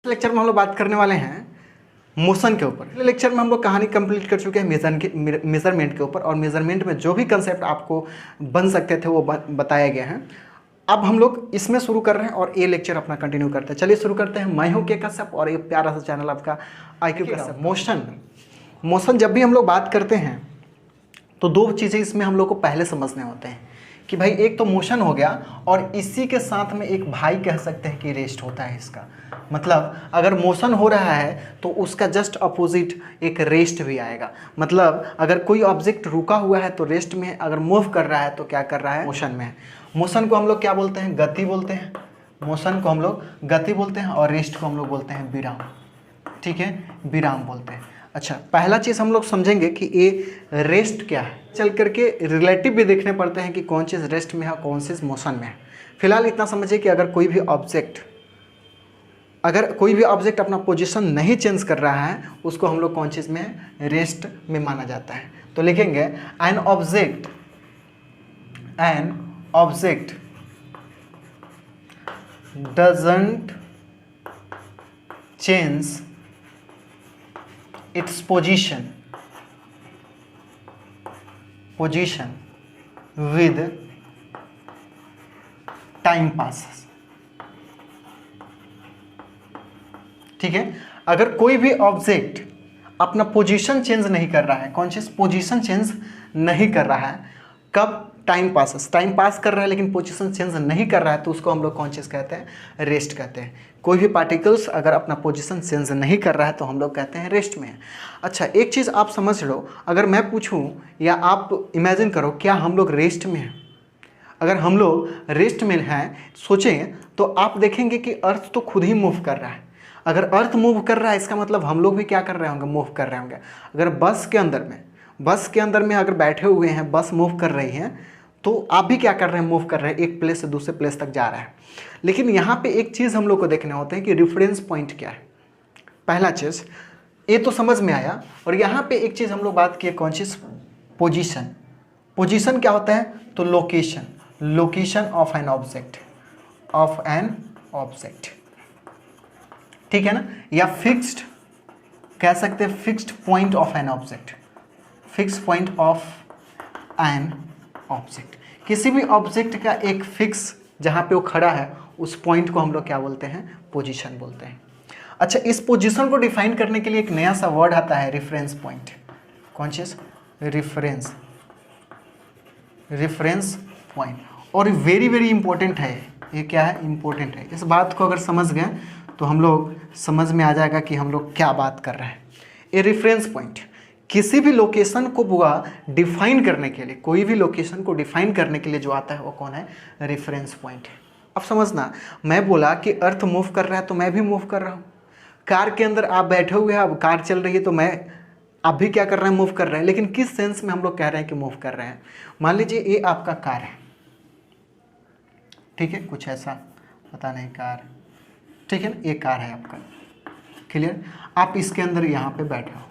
Lecture में हम लोग बात करने वाले हैं मोशन के ऊपर। पिछले लेक्चर में हम लोग कहानी कंप्लीट कर चुके हैं मेजरमेंट के ऊपर, और मेजरमेंट में जो भी कंसेप्ट आपको बन सकते थे वो बताया गया है। अब हम लोग इसमें शुरू कर रहे हैं और ये लेक्चर अपना कंटिन्यू करते हैं। चलिए शुरू करते हैं। मैं हूं के कश्यप और ये प्यारा सा चैनल आपका IQ कश्यप। मोशन जब भी हम लोग बात करते हैं तो दो चीज़ें इसमें हम लोग को पहले समझने होते हैं कि भाई एक तो मोशन हो गया और इसी के साथ में एक भाई कह सकते हैं कि रेस्ट होता है इसका। मतलब अगर मोशन हो रहा है तो उसका जस्ट अपोजिट एक रेस्ट भी आएगा। मतलब अगर कोई ऑब्जेक्ट रुका हुआ है तो रेस्ट में है, अगर मूव कर रहा है तो क्या कर रहा है, मोशन में है। मोशन को हम लोग क्या बोलते हैं, गति बोलते हैं। मोशन को हम लोग गति बोलते हैं और रेस्ट को हम लोग बोलते हैं विराम। ठीक है, विराम बोलते हैं। अच्छा, पहला चीज़ हम लोग समझेंगे कि ये रेस्ट क्या है। चल करके रिलेटिव भी देखने पड़ते हैं कि कौन चीज़ रेस्ट में है, कौन चीज़ मोशन में है। फिलहाल इतना समझिए कि अगर कोई भी ऑब्जेक्ट अपना पोजीशन नहीं चेंज कर रहा है उसको हम लोग कौन चीज़ में, रेस्ट में माना जाता है। तो लिखेंगे an object doesn't change its position with time passes। ठीक है, अगर कोई भी ऑब्जेक्ट अपना पोजीशन चेंज नहीं कर रहा है, कौन चीज पोजीशन चेंज नहीं कर रहा है, कब, टाइम पास कर रहा है लेकिन पोजीशन चेंज नहीं कर रहा है तो उसको हम लोग कौन चीज़ कहते हैं, रेस्ट कहते हैं। कोई भी पार्टिकल्स अगर अपना पोजीशन चेंज नहीं कर रहा है तो हम लोग कहते हैं रेस्ट में है। अच्छा, एक चीज़ आप समझ लो, अगर मैं पूछूं या आप इमेजिन करो क्या हम लोग रेस्ट में हैं। अगर हम लोग रेस्ट में हैं, सोचें तो आप देखेंगे कि अर्थ तो खुद ही मूव कर रहा है। अगर अर्थ मूव कर रहा है इसका मतलब हम लोग भी क्या कर रहे होंगे, मूव कर रहे होंगे। अगर बस के अंदर में अगर बैठे हुए हैं, बस मूव कर रही हैं तो आप भी क्या कर रहे हैं, मूव कर रहे हैं, एक प्लेस से दूसरे प्लेस तक जा रहा है। लेकिन यहाँ पे एक चीज़ हम लोग को देखने होते हैं कि रेफरेंस पॉइंट क्या है। पहला चीज़ ये तो समझ में आया, और यहाँ पे एक चीज़ हम लोग बात किए, कौन चीज़, पोजीशन क्या होता है, तो लोकेशन ऑफ एन ऑब्जेक्ट। ठीक है ना, या फिक्स्ड कह सकते हैं, fixed point of an object. किसी भी ऑब्जेक्ट का एक फिक्स जहाँ पे वो खड़ा है उस पॉइंट को हम लोग क्या बोलते हैं, पोजीशन बोलते हैं। अच्छा, इस पोजीशन को डिफाइन करने के लिए एक नया सा वर्ड आता है, रेफरेंस पॉइंट। कौन चीज़, रेफरेंस पॉइंट। और वेरी वेरी इंपॉर्टेंट है ये। क्या है, इंपॉर्टेंट है। इस बात को अगर समझ गए तो हम लोग समझ में आ जाएगा कि हम लोग क्या बात कर रहे हैं। ये रेफरेंस पॉइंट किसी भी लोकेशन को डिफाइन करने के लिए, कोई भी लोकेशन को डिफाइन करने के लिए जो आता है वो कौन है, रेफरेंस पॉइंट। अब समझना, मैं बोला कि अर्थ मूव कर रहा है तो मैं भी मूव कर रहा हूँ। कार के अंदर आप बैठे हुए हैं, अब कार चल रही है तो आप भी क्या कर रहे हैं, मूव कर रहे हैं। लेकिन किस सेंस में हम लोग कह रहे हैं कि मूव कर रहे हैं। मान लीजिए ये आपका कार है, ठीक है, कुछ ऐसा पता नहीं, कार, ठीक है ना, ये कार है आपका, क्लियर। आप इसके अंदर यहाँ पे बैठे हो,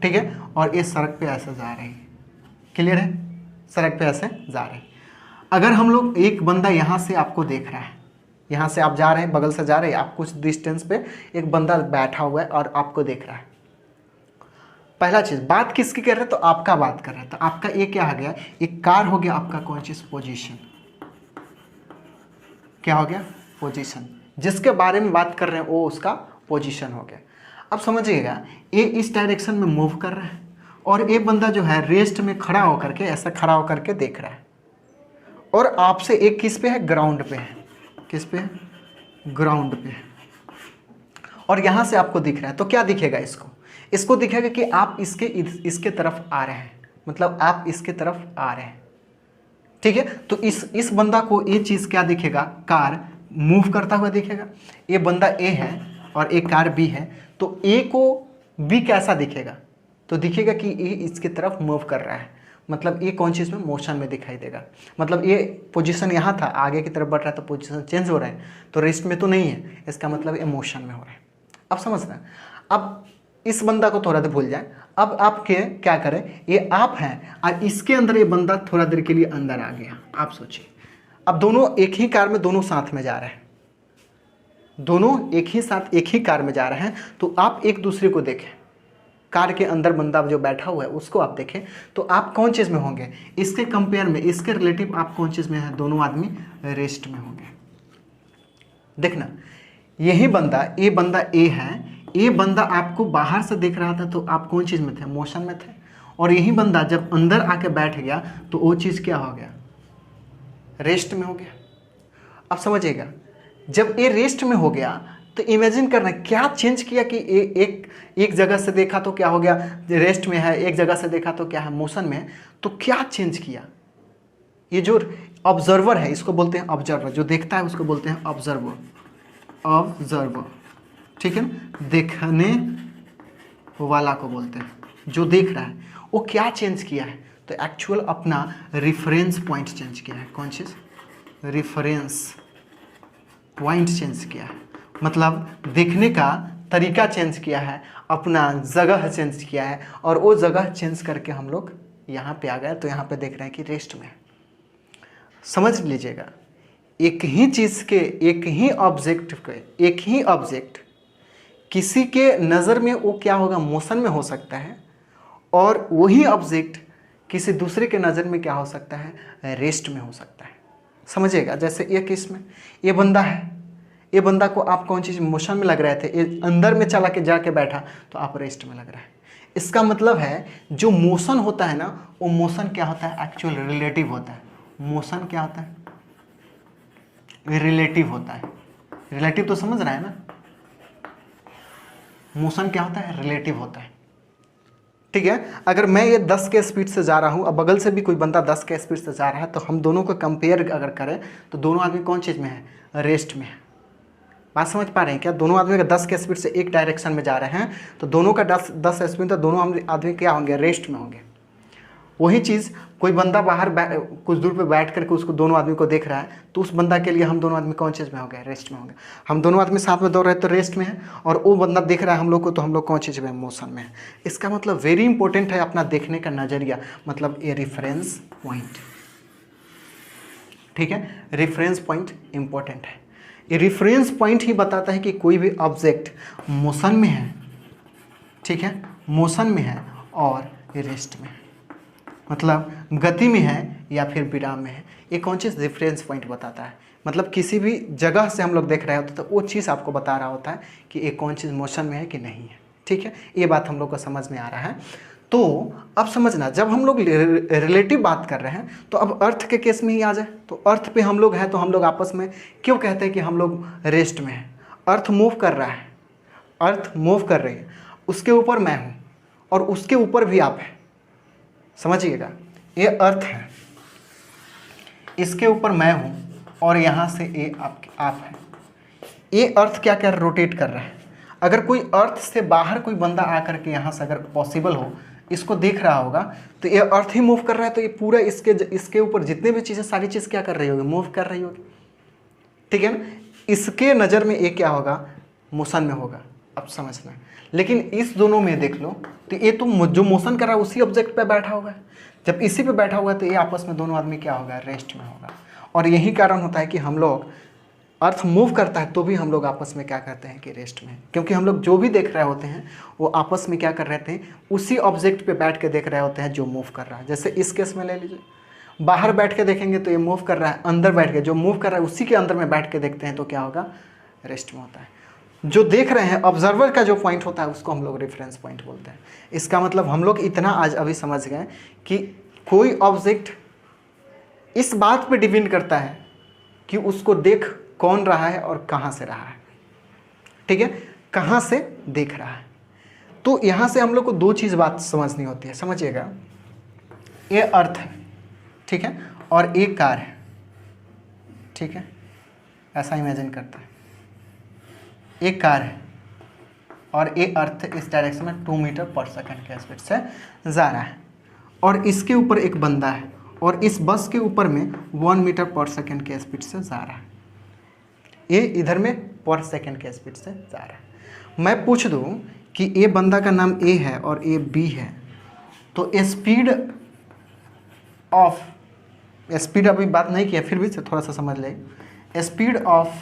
ठीक है, और ये सड़क पे ऐसे जा रही है, क्लियर है, सड़क पे ऐसे जा रही है। अगर हम लोग, एक बंदा यहाँ से आपको देख रहा है, यहाँ से आप जा रहे हैं, बगल से जा रहे हैं, आप कुछ डिस्टेंस पे एक बंदा बैठा हुआ है और आपको देख रहा है। पहला चीज़, बात किसकी कर रहे हैं, तो आपका बात कर रहा है। तो आपका ये क्या हो गया, एक कार हो गया आपका, कौन चीज़, पोजीशन। क्या हो गया, पोजीशन। जिसके बारे में बात कर रहे हैं वो उसका पोजीशन हो गया। अब समझिएगा, ये इस डायरेक्शन में मूव कर रहा है और ये बंदा जो है रेस्ट में खड़ा होकर के, ऐसा खड़ा होकर के देख रहा है, और आपसे एक किस पे है, ग्राउंड पे है। किस पे है, ग्राउंड पे है, और यहाँ से आपको दिख रहा है। तो क्या दिखेगा इसको दिखेगा कि आप इसके तरफ आ रहे हैं, मतलब आप इसके तरफ आ रहे हैं, ठीक है। तो इस बंदा को ये चीज़ क्या दिखेगा, कार मूव करता हुआ दिखेगा। ये बंदा ए है और एक कार बी है, तो ए को बी कैसा दिखेगा, तो दिखेगा कि ए इसकी तरफ मूव कर रहा है। मतलब ये कौन चीज़ में, मोशन में दिखाई देगा। मतलब ये पोजीशन यहाँ था, आगे की तरफ बढ़ रहा है तो पोजीशन चेंज हो रहा है, तो रेस्ट में तो नहीं है, इसका मतलब ये मोशन में हो रहा है। अब समझना, अब इस बंदा को थोड़ा देर भूल जाए, अब आप क्या करें, ये आप हैं और इसके अंदर ये बंदा थोड़ा देर के लिए अंदर आ गया। आप सोचिए, अब दोनों एक ही कार में दोनों साथ में जा रहे हैं, दोनों एक ही साथ एक ही कार में जा रहे हैं, तो आप एक दूसरे को देखें, कार के अंदर बंदा जो बैठा हुआ है उसको आप देखें, तो आप कौन चीज़ में होंगे, इसके कंपेयर में, इसके रिलेटिव आप कौन चीज़ में है, दोनों आदमी रेस्ट में होंगे। देखना, यही बंदा ए है, ये बंदा आपको बाहर से देख रहा था, तो आप कौन चीज़ में थे, मोशन में थे। और यही बंदा जब अंदर आके बैठ गया तो वो चीज़ क्या हो गया, रेस्ट में हो गया। अब समझिएगा, जब ये रेस्ट में हो गया तो इमेजिन करना क्या चेंज किया कि एक जगह से देखा तो क्या हो गया, रेस्ट में है, एक जगह से देखा तो क्या है, मोशन में है, तो क्या चेंज किया। ये जो ऑब्जर्वर है इसको बोलते हैं ऑब्जर्वर, जो देखता है उसको बोलते हैं ऑब्जर्वर, ठीक है ना, देखने वाला को बोलते हैं, जो देख रहा है। वो क्या चेंज किया है, तो एक्चुअल अपना रिफरेंस पॉइंट चेंज किया है। कौन चीज़, रिफरेंस पॉइंट चेंज किया है, मतलब देखने का तरीका चेंज किया है, अपना जगह चेंज किया है, और वो जगह चेंज करके हम लोग यहाँ पे आ गए, तो यहाँ पे देख रहे हैं कि रेस्ट में है। समझ लीजिएगा, एक ही चीज़ के, एक ही ऑब्जेक्ट किसी के नज़र में वो क्या होगा, मोशन में हो सकता है, और वही ऑब्जेक्ट किसी दूसरे के नज़र में क्या हो सकता है, रेस्ट में हो सकता है। समझिएगा, जैसे ये केस में ये बंदा है, ये बंदा को आप कौन चीज़ मोशन में लग रहे थे, ये अंदर में चला के जाके बैठा तो आप रेस्ट में लग रहा है। इसका मतलब है जो मोशन होता है ना, वो मोशन क्या होता है, एक्चुअल रिलेटिव होता है। मोशन क्या होता है, रिलेटिव होता है। रिलेटिव तो समझ रहा है ना, मोशन क्या होता है, रिलेटिव होता है, ठीक है। अगर मैं ये 10 के स्पीड से जा रहा हूँ, अब बगल से भी कोई बंदा 10 के स्पीड से जा रहा है, तो हम दोनों को कंपेयर अगर करें तो दोनों आदमी कौन चीज़ में है, रेस्ट में है। बात समझ पा रहे हैं क्या, दोनों आदमी का 10 के स्पीड से एक डायरेक्शन में जा रहे हैं, तो दोनों का 10 स्पीड, तो दोनों आदमी क्या होंगे, रेस्ट में होंगे। वही चीज़ कोई बंदा बाहर कुछ दूर पे बैठ करके उसको दोनों आदमी को देख रहा है, तो उस बंदा के लिए हम दोनों आदमी कौन चीज़ में हो गए, रेस्ट में होंगे। हम दोनों आदमी साथ में दौड़ रहे हैं तो रेस्ट में है, और वो बंदा देख रहा है हम लोग को, तो हम लोग कौन चीज़ में, मोशन में है। इसका मतलब वेरी इंपॉर्टेंट है अपना देखने का नज़रिया, मतलब ये रेफरेंस पॉइंट, ठीक है। रेफरेंस पॉइंट इंपॉर्टेंट है। ये रेफरेंस पॉइंट ही बताता है कि कोई भी ऑब्जेक्ट मोशन में है, ठीक है, मोशन में है और रेस्ट में है, मतलब गति में है या फिर विराम में है। ये कौन चीज़, रेफरेंस पॉइंट बताता है। मतलब किसी भी जगह से हम लोग देख रहे होते तो वो चीज़ आपको बता रहा होता है कि ये कौन चीज़ मोशन में है कि नहीं है, ठीक है। ये बात हम लोग को समझ में आ रहा है। तो अब समझना, जब हम लोग रिलेटिव बात कर रहे हैं, तो अब अर्थ के केस में ही आ जाए, तो अर्थ पे हम लोग हैं, तो हम लोग आपस में क्यों कहते हैं कि हम लोग रेस्ट में हैं। अर्थ मूव कर रहा है, अर्थ मूव कर रही है, उसके ऊपर मैं हूँ और उसके ऊपर भी आप हैं। समझिएगा, ये अर्थ है, इसके ऊपर मैं हूँ और यहाँ से ये आप है। ये अर्थ क्या कर रोटेट कर रहा है। अगर कोई अर्थ से बाहर कोई बंदा आकर के यहाँ से अगर पॉसिबल हो, इसको देख रहा होगा, तो ये अर्थ ही मूव कर रहा है, तो ये पूरा इसके ऊपर जितने भी चीज़ें, सारी चीज़ क्या कर रही होगी, मूव कर रही होगी, ठीक है ना। इसके नज़र में ये क्या होगा, मोशन में होगा। अब समझना, लेकिन इस दोनों में देख लो, तो ये तो जो मोशन कर रहा है उसी ऑब्जेक्ट पे बैठा हुआ है। जब इसी पे बैठा हुआ है तो ये आपस में दोनों आदमी क्या होगा, रेस्ट में होगा। और यही कारण होता है कि हम लोग, अर्थ मूव करता है तो भी हम लोग आपस में क्या करते हैं कि रेस्ट में, क्योंकि हम लोग जो भी देख रहे होते हैं वो आपस में क्या कर रहे थे, उसी ऑब्जेक्ट पे बैठ के देख रहे होते हैं जो मूव कर रहा है। जैसे इस केस में ले लीजिए, बाहर बैठ के देखेंगे तो ये मूव कर रहा है, अंदर बैठ के जो मूव कर रहा है उसी के अंदर में बैठ के देखते हैं तो क्या होगा, रेस्ट में होता है। जो देख रहे हैं ऑब्जर्वर का जो पॉइंट होता है उसको हम लोग रेफरेंस पॉइंट बोलते हैं। इसका मतलब हम लोग इतना आज अभी समझ गए कि कोई ऑब्जेक्ट इस बात पे डिपेंड करता है कि उसको देख कौन रहा है और कहाँ से रहा है, ठीक है, कहाँ से देख रहा है। तो यहाँ से हम लोग को दो चीज़ बात समझनी होती है। समझिएगा, ये अर्थ है, ठीक है, और एक कार है, ठीक है, ऐसा इमेजिन करता है। एक कार है और ये अर्थ इस डायरेक्शन में 2 मीटर पर सेकंड के स्पीड से जा रहा है, और इसके ऊपर एक बंदा है और इस बस के ऊपर में 1 मीटर पर सेकंड के स्पीड से जा रहा है। ये इधर में पर सेकंड के स्पीड से जा रहा है। मैं पूछ दूं कि ये बंदा का नाम ए है और ये बी है, तो स्पीड ऑफ, स्पीड अभी बात नहीं किया फिर भी थोड़ा सा समझ ले, स्पीड ऑफ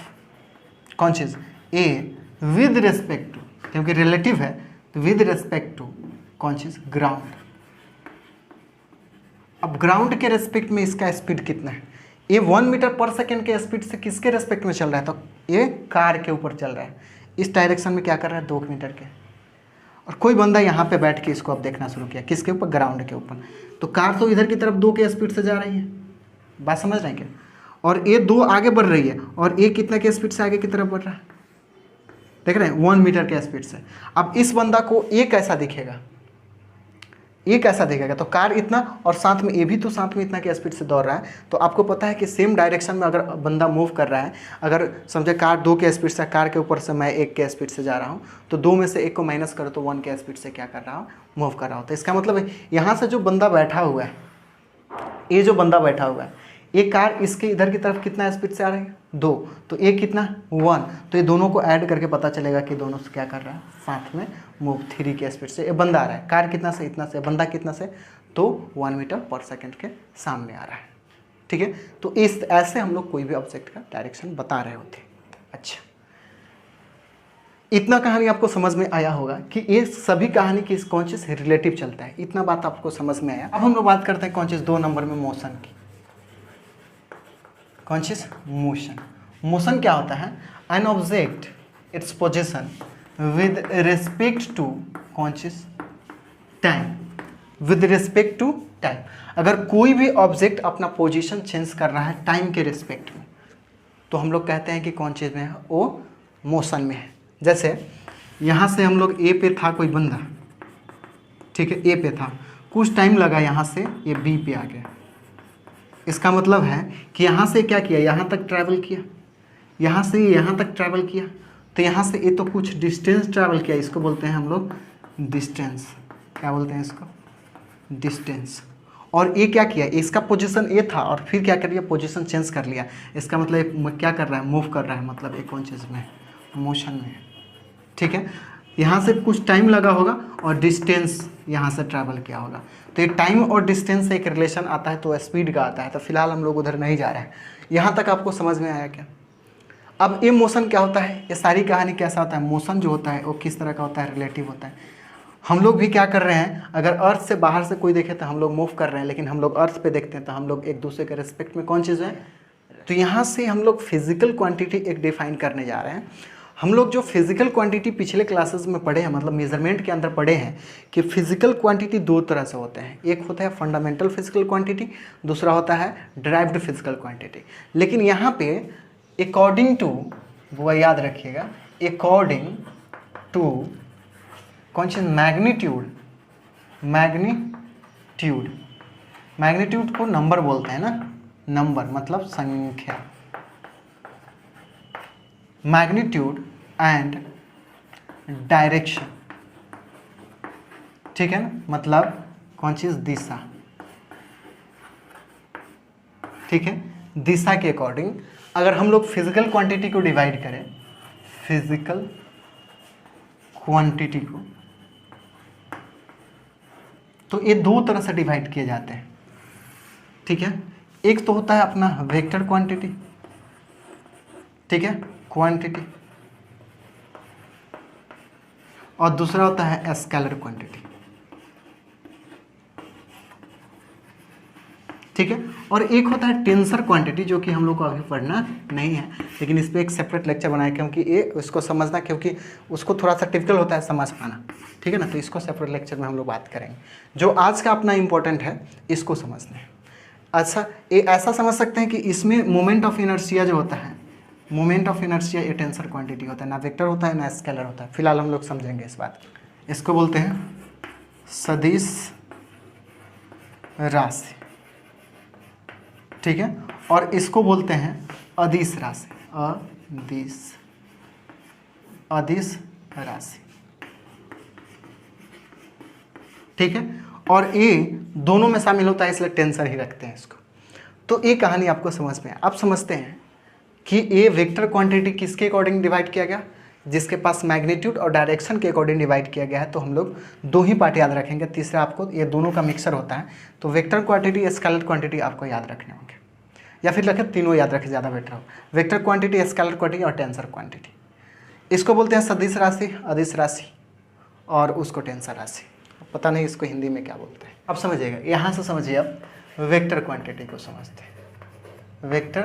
कौन चीज़, ए विद रिस्पेक्ट टू, क्योंकि रिलेटिव है तो विद रिस्पेक्ट टू कौन चीज, ग्राउंड। अब ग्राउंड के रेस्पेक्ट में इसका स्पीड कितना है, ये 1 मीटर पर सेकेंड के स्पीड से किसके रेस्पेक्ट में चल रहा है, तो ये कार के ऊपर चल रहा है, इस डायरेक्शन में क्या कर रहा है 2 मीटर के। और कोई बंदा यहाँ पे बैठ के इसको अब देखना शुरू किया, किसके ऊपर, ग्राउंड के ऊपर, तो कार तो इधर की तरफ 2 के स्पीड से जा रही है, बात समझ रहे हैं क्या, और ये 2 आगे बढ़ रही है और ये कितना के स्पीड से आगे की तरफ बढ़ रहा है, देख रहे हैं 1 मीटर के स्पीड से। अब इस बंदा को ये कैसा दिखेगा, ये कैसा दिखेगा, तो कार इतना और साथ में ये भी तो साथ में इतना के स्पीड से दौड़ रहा है, तो आपको पता है कि सेम डायरेक्शन में अगर बंदा मूव कर रहा है, अगर समझे कार 2 के स्पीड से, कार के ऊपर से मैं 1 के स्पीड से जा रहा हूँ, तो 2 में से 1 को माइनस करो तो 1 के स्पीड से क्या कर रहा हूँ, मूव कर रहा हूँ। तो इसका मतलब यहाँ से जो बंदा बैठा हुआ है, ये जो बंदा बैठा हुआ है, ये कार इसके इधर की तरफ कितना स्पीड से आ रही है 2, तो ये कितना 1, तो ये दोनों को ऐड करके पता चलेगा कि दोनों से क्या कर रहा है, साथ में मूव 3 के स्पीड से। ये बंदा आ रहा है, कार कितना से, इतना से, बंदा कितना से, तो 1 मीटर पर सेकेंड के सामने आ रहा है, ठीक है। तो इस ऐसे हम लोग कोई भी ऑब्जेक्ट का डायरेक्शन बता रहे होते हैं। अच्छा, इतना कहानी आपको समझ में आया होगा कि ये सभी कहानी की कौन चीज़ रिलेटिव चलता है, इतना बात आपको समझ में आया। अब हम लोग बात करते हैं कौन चीज़ 2 नंबर में, मोशन की। कौन चीज़, मोशन। मोशन क्या होता है, an object its position with respect to कौन चीज़, time, with respect to time. अगर कोई भी ऑब्जेक्ट अपना पोजीशन चेंज कर रहा है टाइम के रिस्पेक्ट में, तो हम लोग कहते हैं कि कौन चीज़ में है, वो मोशन में है। जैसे यहाँ से हम लोग ए पे था कोई बंदा, ठीक है, ए पे था, कुछ टाइम लगा यहाँ से ये बी पे आ गया, इसका मतलब है कि यहाँ से क्या किया, यहाँ तक ट्रैवल किया, यहाँ से यहाँ तक ट्रैवल किया, तो यहाँ से ये तो कुछ डिस्टेंस ट्रैवल किया, इसको बोलते हैं हम लोग डिस्टेंस। क्या बोलते हैं इसको, डिस्टेंस। और ये क्या किया, इसका पोजीशन ये था और फिर क्या कर लिया, पोजीशन चेंज कर लिया, इसका मतलब ये क्या कर रहा है, मूव कर रहा है, मतलब एक कौन चीज़ में, मोशन में, ठीक है। यहाँ से कुछ टाइम लगा होगा और डिस्टेंस यहाँ से ट्रैवल किया होगा, तो ये टाइम और डिस्टेंस से एक रिलेशन आता है, तो स्पीड का आता है। तो फिलहाल हम लोग उधर नहीं जा रहे हैं। यहाँ तक आपको समझ में आया क्या। अब ये मोशन क्या होता है, ये सारी कहानी कैसा होता है, मोशन जो होता है वो किस तरह का होता है, रिलेटिव होता है। हम लोग भी क्या कर रहे हैं, अगर अर्थ से बाहर से कोई देखे तो हम लोग मूव कर रहे हैं, लेकिन हम लोग अर्थ पे देखते हैं तो हम लोग एक दूसरे के रिस्पेक्ट में कौन चीज़ है। तो यहाँ से हम लोग फिजिकल क्वांटिटी एक डिफाइन करने जा रहे हैं। हम लोग जो फिजिकल क्वांटिटी पिछले क्लासेस में पढ़े हैं, मतलब मेजरमेंट के अंदर पढ़े हैं कि फिजिकल क्वांटिटी 2 तरह से होते हैं, एक होता है फंडामेंटल फिजिकल क्वांटिटी, दूसरा होता है ड्राइव्ड फिजिकल क्वांटिटी। लेकिन यहाँ पे अकॉर्डिंग टू, वो याद रखिएगा, अकॉर्डिंग टू कौन सी, मैग्नीट्यूड। मैग्नीट्यूड, मैग्नीट्यूड को नंबर बोलते हैं ना, नंबर मतलब संख्या। मैग्नीट्यूड एंड डायरेक्शन, ठीक है ना, मतलब कौन चीज़, दिशा, ठीक है। दिशा के अकॉर्डिंग अगर हम लोग फिजिकल क्वांटिटी को डिवाइड करें, फिजिकल क्वांटिटी को, तो ये 2 तरह से डिवाइड किए जाते हैं, ठीक है। एक तो होता है अपना वेक्टर क्वांटिटी, ठीक है, क्वांटिटी, और दूसरा होता है स्केलर क्वांटिटी, ठीक है। और एक होता है टेंसर क्वांटिटी, जो कि हम लोग को आगे पढ़ना नहीं है, लेकिन इस पर एक सेपरेट लेक्चर बनाए, क्योंकि ये उसको समझना, क्योंकि उसको थोड़ा सा टिपिकल होता है समझ पाना, ठीक है ना। तो इसको सेपरेट लेक्चर में हम लोग बात करेंगे। जो आज का अपना इंपॉर्टेंट है इसको समझना है। अच्छा, ये ऐसा समझ सकते हैं कि इसमें मोमेंट ऑफ इनर्शिया जो होता है, मोमेंट ऑफ इनर्शिया ये टेंसर क्वांटिटी होता है, ना वेक्टर होता है ना स्केलर होता है। फिलहाल हम लोग समझेंगे इस बात को। इसको बोलते हैं सदिश राशि, ठीक है, और इसको बोलते हैं अदिश राशि, अदिश राशि, ठीक है। और ये दोनों में शामिल होता है, इसलिए टेंसर ही रखते हैं इसको। तो ये कहानी आपको समझ में है। अब समझते हैं कि ये वेक्टर क्वांटिटी किसके अकॉर्डिंग डिवाइड किया गया, जिसके पास मैग्नीट्यूड और डायरेक्शन के अकॉर्डिंग डिवाइड किया गया है। तो हम लोग 2 ही पार्ट याद रखेंगे, तीसरा आपको ये दोनों का मिक्सर होता है। तो वेक्टर क्वांटिटी, स्केलर क्वांटिटी आपको याद रखने होंगे, या फिर रखें तीनों याद रखें, ज़्यादा बेटर हो। वेक्टर क्वांटिटी, स्केलर क्वांटिटी और टेंसर क्वांटिटी। इसको बोलते हैं सदिश राशि, अदिश राशि, और उसको टेंसर राशि। पता नहीं इसको हिंदी में क्या बोलते हैं। अब समझिएगा, यहाँ से समझिए अब वेक्टर क्वांटिटी को समझते हैं। Vector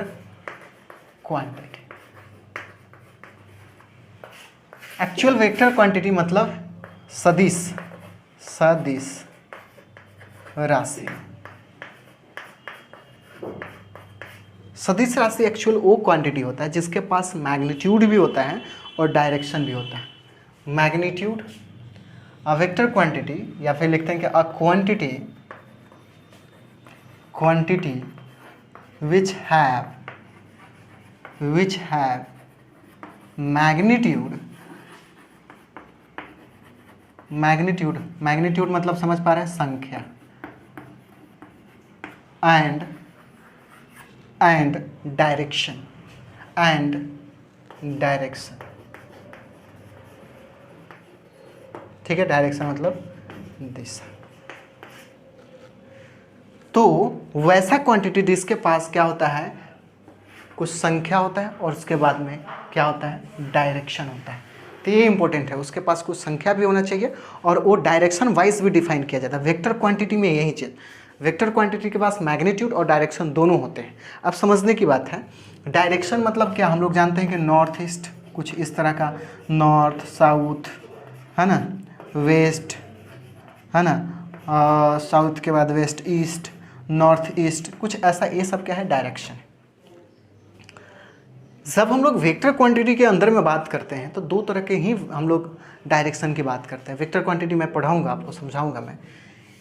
quantity, actual vector quantity मतलब सदिश, सदिश राशि। सदिश राशि एक्चुअल वो क्वांटिटी होता है जिसके पास मैग्नीट्यूड भी होता है और डायरेक्शन भी होता है। मैग्नीट्यूड, अ वेक्टर क्वांटिटी, या फिर लिखते हैं कि a quantity, quantity which have magnitude, magnitude मतलब समझ पा रहे हैं, संख्या, एंड डायरेक्शन, ठीक है। डायरेक्शन मतलब दिशा। तो वैसा क्वांटिटी जिसके पास क्या होता है, कुछ संख्या होता है और उसके बाद में क्या होता है, डायरेक्शन होता है। तो ये इंपॉर्टेंट है, उसके पास कुछ संख्या भी होना चाहिए और वो डायरेक्शन वाइज भी डिफाइन किया जाता है। वेक्टर क्वांटिटी में यही चीज़, वेक्टर क्वांटिटी के पास मैग्नीट्यूड और डायरेक्शन दोनों होते हैं। अब समझने की बात है, डायरेक्शन मतलब क्या, हम लोग जानते हैं कि नॉर्थ ईस्ट, कुछ इस तरह का, नॉर्थ साउथ, है ना, वेस्ट, है ना, साउथ के बाद वेस्ट, ईस्ट, नॉर्थ ईस्ट, कुछ ऐसा, ये सब क्या है, डायरेक्शन। जब हम लोग वेक्टर क्वांटिटी के अंदर में बात करते हैं तो दो तरह के ही हम लोग डायरेक्शन की बात करते हैं। वेक्टर क्वांटिटी मैं पढ़ाऊंगा, आपको समझाऊंगा मैं,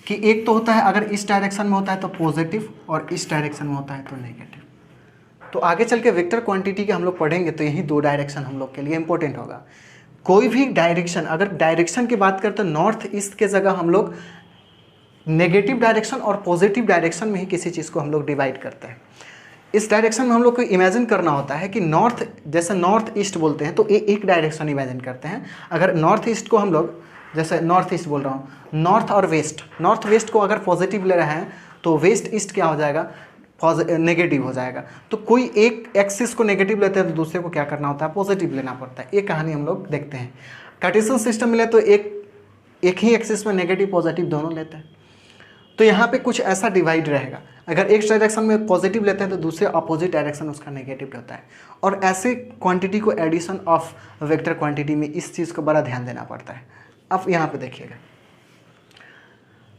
कि एक तो होता है अगर इस डायरेक्शन में होता है तो पॉजिटिव, और इस डायरेक्शन में होता है तो नेगेटिव। तो आगे चल के वेक्टर क्वांटिटी के हम लोग पढ़ेंगे तो यही दो डायरेक्शन हम लोग के लिए इंपॉर्टेंट होगा। कोई भी डायरेक्शन, अगर डायरेक्शन की बात करते हैं, नॉर्थ ईस्ट के जगह हम लोग नेगेटिव डायरेक्शन और पॉजिटिव डायरेक्शन में ही किसी चीज़ को हम लोग डिवाइड करते हैं। इस डायरेक्शन में हम लोग को इमेजिन करना होता है कि नॉर्थ, जैसे नॉर्थ ईस्ट बोलते हैं तो एक डायरेक्शन इमेजिन करते हैं। अगर नॉर्थ ईस्ट को हम लोग, जैसे नॉर्थ ईस्ट बोल रहा हूँ, नॉर्थ और वेस्ट, नॉर्थ वेस्ट को अगर पॉजिटिव ले रहे हैं तो वेस्ट ईस्ट क्या हो जाएगा, नेगेटिव हो जाएगा। तो कोई एक एक्सिस को नेगेटिव लेते हैं तो दूसरे को क्या करना होता है, पॉजिटिव लेना पड़ता है। ये कहानी हम लोग देखते हैं। कार्टेशियन सिस्टम मिले तो एक ही एक्सिस में नेगेटिव पॉजिटिव दोनों लेते हैं। तो यहाँ पे कुछ ऐसा डिवाइड रहेगा, अगर एक डायरेक्शन में पॉजिटिव लेते हैं तो दूसरे अपोजिट डायरेक्शन उसका नेगेटिव रहता है। और ऐसे क्वांटिटी को एडिशन ऑफ वेक्टर क्वांटिटी में इस चीज़ को बड़ा ध्यान देना पड़ता है। अब यहाँ पे देखिएगा,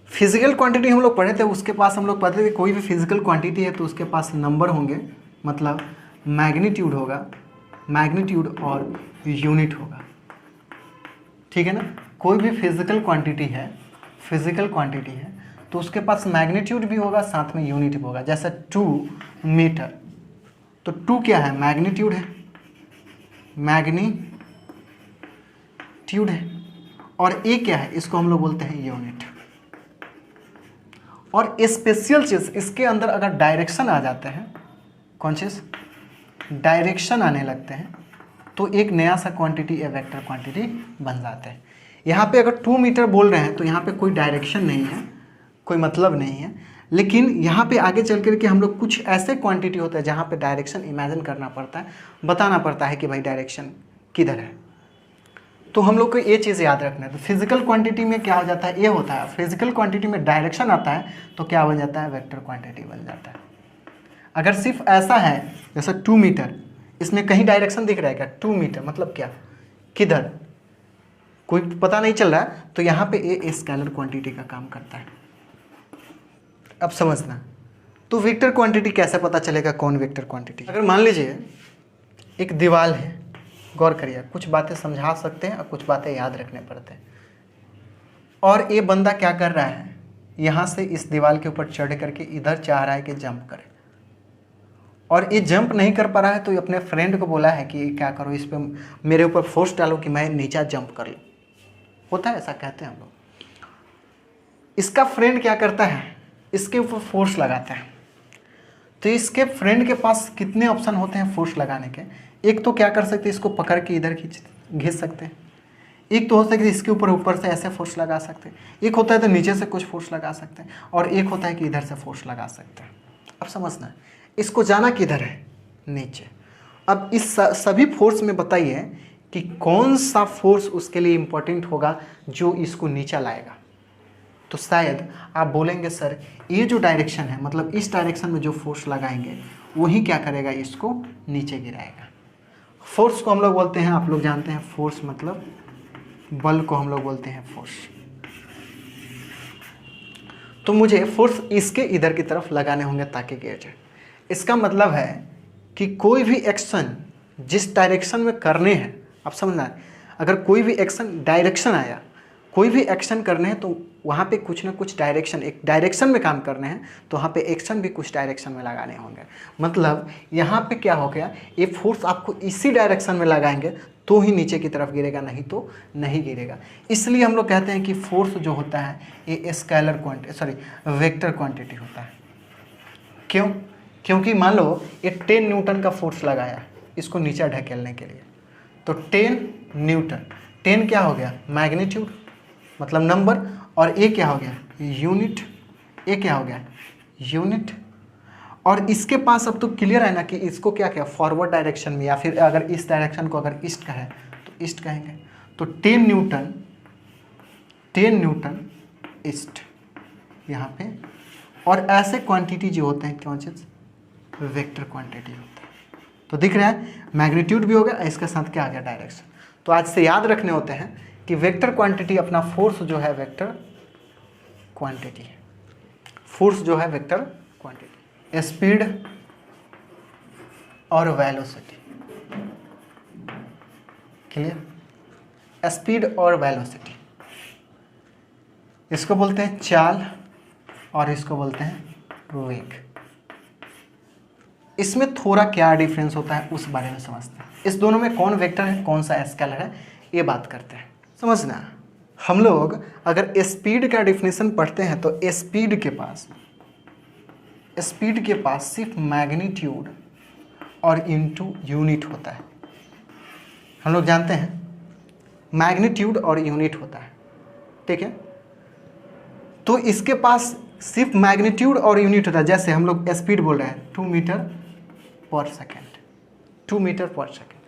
फिजिकल क्वांटिटी हम लोग पढ़े थे, उसके पास हम लोग पढ़ते थे कोई भी फिजिकल क्वांटिटी है तो उसके पास नंबर होंगे, मतलब मैग्नीट्यूड होगा, मैग्नीट्यूड और यूनिट होगा, ठीक है ना। कोई भी फिजिकल क्वांटिटी है, फिजिकल क्वांटिटी है तो उसके पास मैग्नीट्यूड भी होगा, साथ में यूनिट भी होगा। जैसे 2 मीटर, तो 2 क्या है, मैग्नीट्यूड है, मैग्नीट्यूड है, और ए क्या है, इसको हम लोग बोलते हैं यूनिट। और स्पेशल चीज़ इसके अंदर अगर डायरेक्शन आ जाते हैं, कौन चीज़, डायरेक्शन आने लगते हैं तो एक नया सा क्वांटिटी, ए वेक्टर क्वांटिटी बन जाता है। यहाँ पे अगर 2 मीटर बोल रहे हैं तो यहाँ पे कोई डायरेक्शन नहीं है, कोई मतलब नहीं है, लेकिन यहाँ पे आगे चल कर के हम लोग कुछ ऐसे क्वांटिटी होता है जहाँ पे डायरेक्शन इमेजिन करना पड़ता है, बताना पड़ता है कि भाई डायरेक्शन किधर है। तो हम लोग को ये चीज़ याद रखना है। तो फिजिकल क्वांटिटी में क्या हो जाता है, ये होता है, फिजिकल क्वांटिटी में डायरेक्शन आता है तो क्या बन जाता है, वेक्टर क्वांटिटी बन जाता है। अगर सिर्फ ऐसा है जैसे 2 मीटर, इसमें कहीं डायरेक्शन दिख रहा है क्या, 2 मीटर मतलब क्या, किधर, कोई पता नहीं चल रहा है, तो यहाँ पे ये स्केलर क्वांटिटी का काम करता है। अब समझना, तो वेक्टर क्वांटिटी कैसे पता चलेगा कौन वेक्टर क्वांटिटी। अगर मान लीजिए एक दीवार है, गौर करिए, कुछ बातें समझा सकते हैं और कुछ बातें याद रखने पड़ते हैं। और ये बंदा क्या कर रहा है, यहाँ से इस दीवार के ऊपर चढ़ करके इधर चाह रहा है कि जंप करे, और ये जंप नहीं कर पा रहा है तो ये अपने फ्रेंड को बोला है कि क्या करो, इस पर मेरे ऊपर फोर्स डालो कि मैं नीचे जंप कर लूँ। होता है ऐसा, कहते हैं हम लोग। इसका फ्रेंड क्या करता है, इसके ऊपर फोर्स लगाता है। तो इसके फ्रेंड के पास कितने ऑप्शन होते हैं फोर्स लगाने के। एक तो क्या कर सकते हैं, इसको पकड़ के इधर घिस सकते हैं। एक तो हो सकता है इसके ऊपर से ऐसे फोर्स लगा सकते हैं। एक होता है तो नीचे से कुछ फोर्स लगा सकते हैं, और एक होता है कि इधर से फोर्स लगा सकते हैं। अब समझना है, इसको जाना किधर है, नीचे। अब इस सभी फोर्स में बताइए कि कौन सा फोर्स उसके लिए इम्पोर्टेंट होगा जो इसको नीचे लाएगा। तो शायद आप बोलेंगे सर ये जो डायरेक्शन है, मतलब इस डायरेक्शन में जो फोर्स लगाएंगे वही क्या करेगा, इसको नीचे गिराएगा। फोर्स को हम लोग बोलते हैं, आप लोग जानते हैं फोर्स मतलब बल को हम लोग बोलते हैं फोर्स। तो मुझे फोर्स इसके इधर की तरफ लगाने होंगे ताकि गिर जाए। इसका मतलब है कि कोई भी एक्शन जिस डायरेक्शन में करने हैं, आप समझना है, अगर कोई भी एक्शन डायरेक्शन आया, कोई भी एक्शन करने हैं तो वहाँ पे कुछ ना कुछ डायरेक्शन, एक डायरेक्शन में काम करने हैं तो वहाँ पे एक्शन भी कुछ डायरेक्शन में लगाने होंगे। मतलब यहाँ पे क्या हो गया, ये फोर्स आपको इसी डायरेक्शन में लगाएंगे तो ही नीचे की तरफ गिरेगा, नहीं तो नहीं गिरेगा। इसलिए हम लोग कहते हैं कि फोर्स जो होता है ये स्केलर क्वांटिटी, वेक्टर क्वांटिटी होता है। क्यों? क्योंकि मान लो ये 10 न्यूटन का फोर्स लगाया इसको नीचे ढकेलने के लिए, तो 10 न्यूटन, 10 क्या हो गया, मैग्नीट्यूड मतलब नंबर, और ए क्या हो गया, यूनिट, ए क्या हो गया, यूनिट। और इसके पास अब तो क्लियर है ना कि इसको क्या क्या फॉरवर्ड डायरेक्शन में, या फिर अगर इस डायरेक्शन को अगर ईस्ट कहे तो ईस्ट कहेंगे। तो 10 न्यूटन ईस्ट यहाँ पे। और ऐसे क्वांटिटी जो होते हैं कौन चीज़, वेक्टर क्वांटिटी होता है। तो दिख रहा है मैग्नीट्यूड भी हो गया, इसके साथ क्या आ गया, डायरेक्शन। तो आज से याद रखने होते हैं कि वेक्टर क्वांटिटी अपना फोर्स जो है वेक्टर क्वांटिटी है। फोर्स जो है वेक्टर क्वांटिटी, स्पीड और वेलोसिटी। क्लियर? स्पीड और वेलोसिटी, इसको बोलते हैं चाल और इसको बोलते हैं वेग। इसमें थोड़ा क्या डिफरेंस होता है उस बारे में समझते हैं। इस दोनों में कौन वेक्टर है कौन सा स्केलर है ये बात करते हैं। समझना, हम लोग अगर स्पीड का डिफिनेशन पढ़ते हैं तो स्पीड के पास सिर्फ मैग्नीट्यूड और इनटू यूनिट होता है। हम लोग जानते हैं मैग्नीट्यूड और यूनिट होता है, ठीक है। तो इसके पास सिर्फ मैग्नीट्यूड और यूनिट होता है। जैसे हम लोग स्पीड बोल रहे हैं 2 मीटर पर सेकेंड, 2 मीटर पर सेकेंड,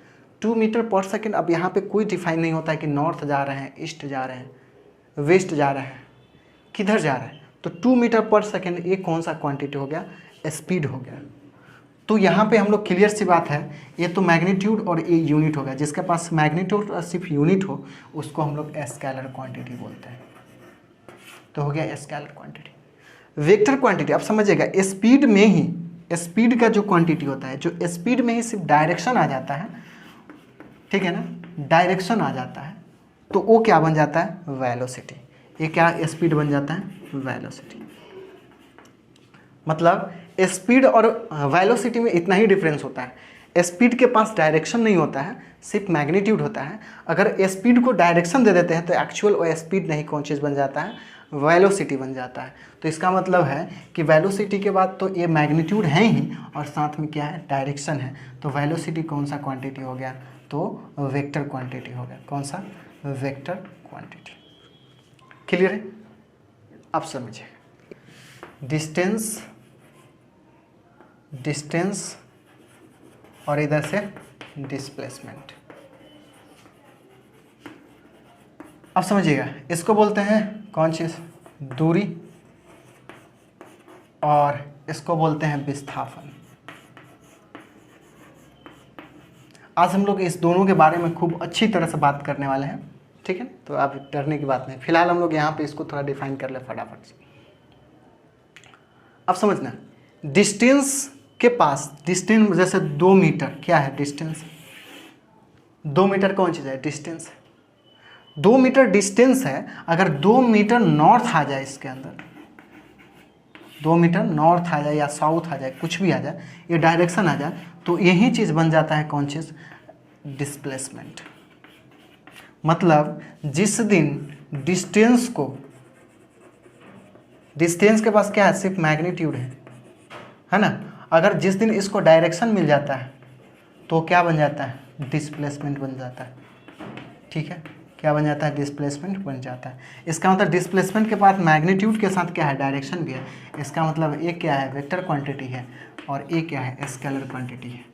2 मीटर पर सेकेंड। अब यहाँ पे कोई डिफाइन नहीं होता है कि नॉर्थ जा रहे हैं, ईस्ट जा रहे हैं, वेस्ट जा रहे हैं, किधर जा रहे हैं। तो 2 मीटर पर सेकेंड ये कौन सा क्वांटिटी हो गया, स्पीड हो गया। तो यहाँ पे हम लोग क्लियर सी बात है, ये तो मैग्नीट्यूड और ये यूनिट हो गया। जिसके पास मैग्नीट्यूड और सिर्फ यूनिट हो उसको हम लोग स्केलर क्वांटिटी बोलते हैं। तो हो गया स्केलर क्वांटिटी। वेक्टर क्वांटिटी आप समझिएगा, स्पीड में ही, स्पीड का जो क्वांटिटी होता है, जो स्पीड में ही सिर्फ डायरेक्शन आ जाता है, ठीक है ना, डायरेक्शन आ जाता है, तो वो क्या बन जाता है, वेलोसिटी। ये क्या स्पीड बन जाता है, वेलोसिटी। मतलब स्पीड और वेलोसिटी में इतना ही डिफरेंस होता है। स्पीड के पास डायरेक्शन नहीं होता है, सिर्फ मैग्नीट्यूड होता है। अगर स्पीड को डायरेक्शन दे देते हैं तो एक्चुअल वो स्पीड नहीं, कौन चीज़ बन जाता है, वेलोसिटी बन जाता है। तो इसका मतलब है कि वेलोसिटी के बाद तो ये मैग्नीट्यूड है ही और साथ में क्या है, डायरेक्शन है। तो वेलोसिटी कौन सा क्वांटिटी हो गया, तो वेक्टर क्वांटिटी हो गया। कौन सा, वेक्टर क्वांटिटी। क्लियर है? आप समझिए, डिस्टेंस और इधर से डिस्प्लेसमेंट। अब समझिएगा, इसको बोलते हैं कौन चीज़, दूरी, और इसको बोलते हैं विस्थापन। आज हम लोग इस दोनों के बारे में खूब अच्छी तरह से बात करने वाले हैं, ठीक है। तो आप डरने की बात नहीं। फिलहाल हम लोग यहाँ पे इसको थोड़ा डिफाइन कर ले फटाफट से। अब समझना, डिस्टेंस के पास, डिस्टेंस जैसे 2 मीटर क्या है, डिस्टेंस। 2 मीटर कौन चीज़ है, डिस्टेंस। 2 मीटर डिस्टेंस है। अगर 2 मीटर नॉर्थ आ जाए, इसके अंदर 2 मीटर नॉर्थ आ जाए या साउथ आ जाए, कुछ भी आ जाए, ये डायरेक्शन आ जाए, तो यही चीज़ बन जाता है कौन चीज़, डिस्प्लेसमेंट। मतलब जिस दिन डिस्टेंस के पास क्या है, सिर्फ मैग्नीट्यूड है ना। अगर जिस दिन इसको डायरेक्शन मिल जाता है तो क्या बन जाता है, डिस्प्लेसमेंट बन जाता है, ठीक है। क्या बन जाता है, डिस्प्लेसमेंट बन जाता है। इसका मतलब डिस्प्लेसमेंट के बाद मैग्नीट्यूड के साथ क्या है, डायरेक्शन भी है। इसका मतलब एक क्या है, वेक्टर क्वांटिटी है, और एक क्या है, स्केलर क्वांटिटी है।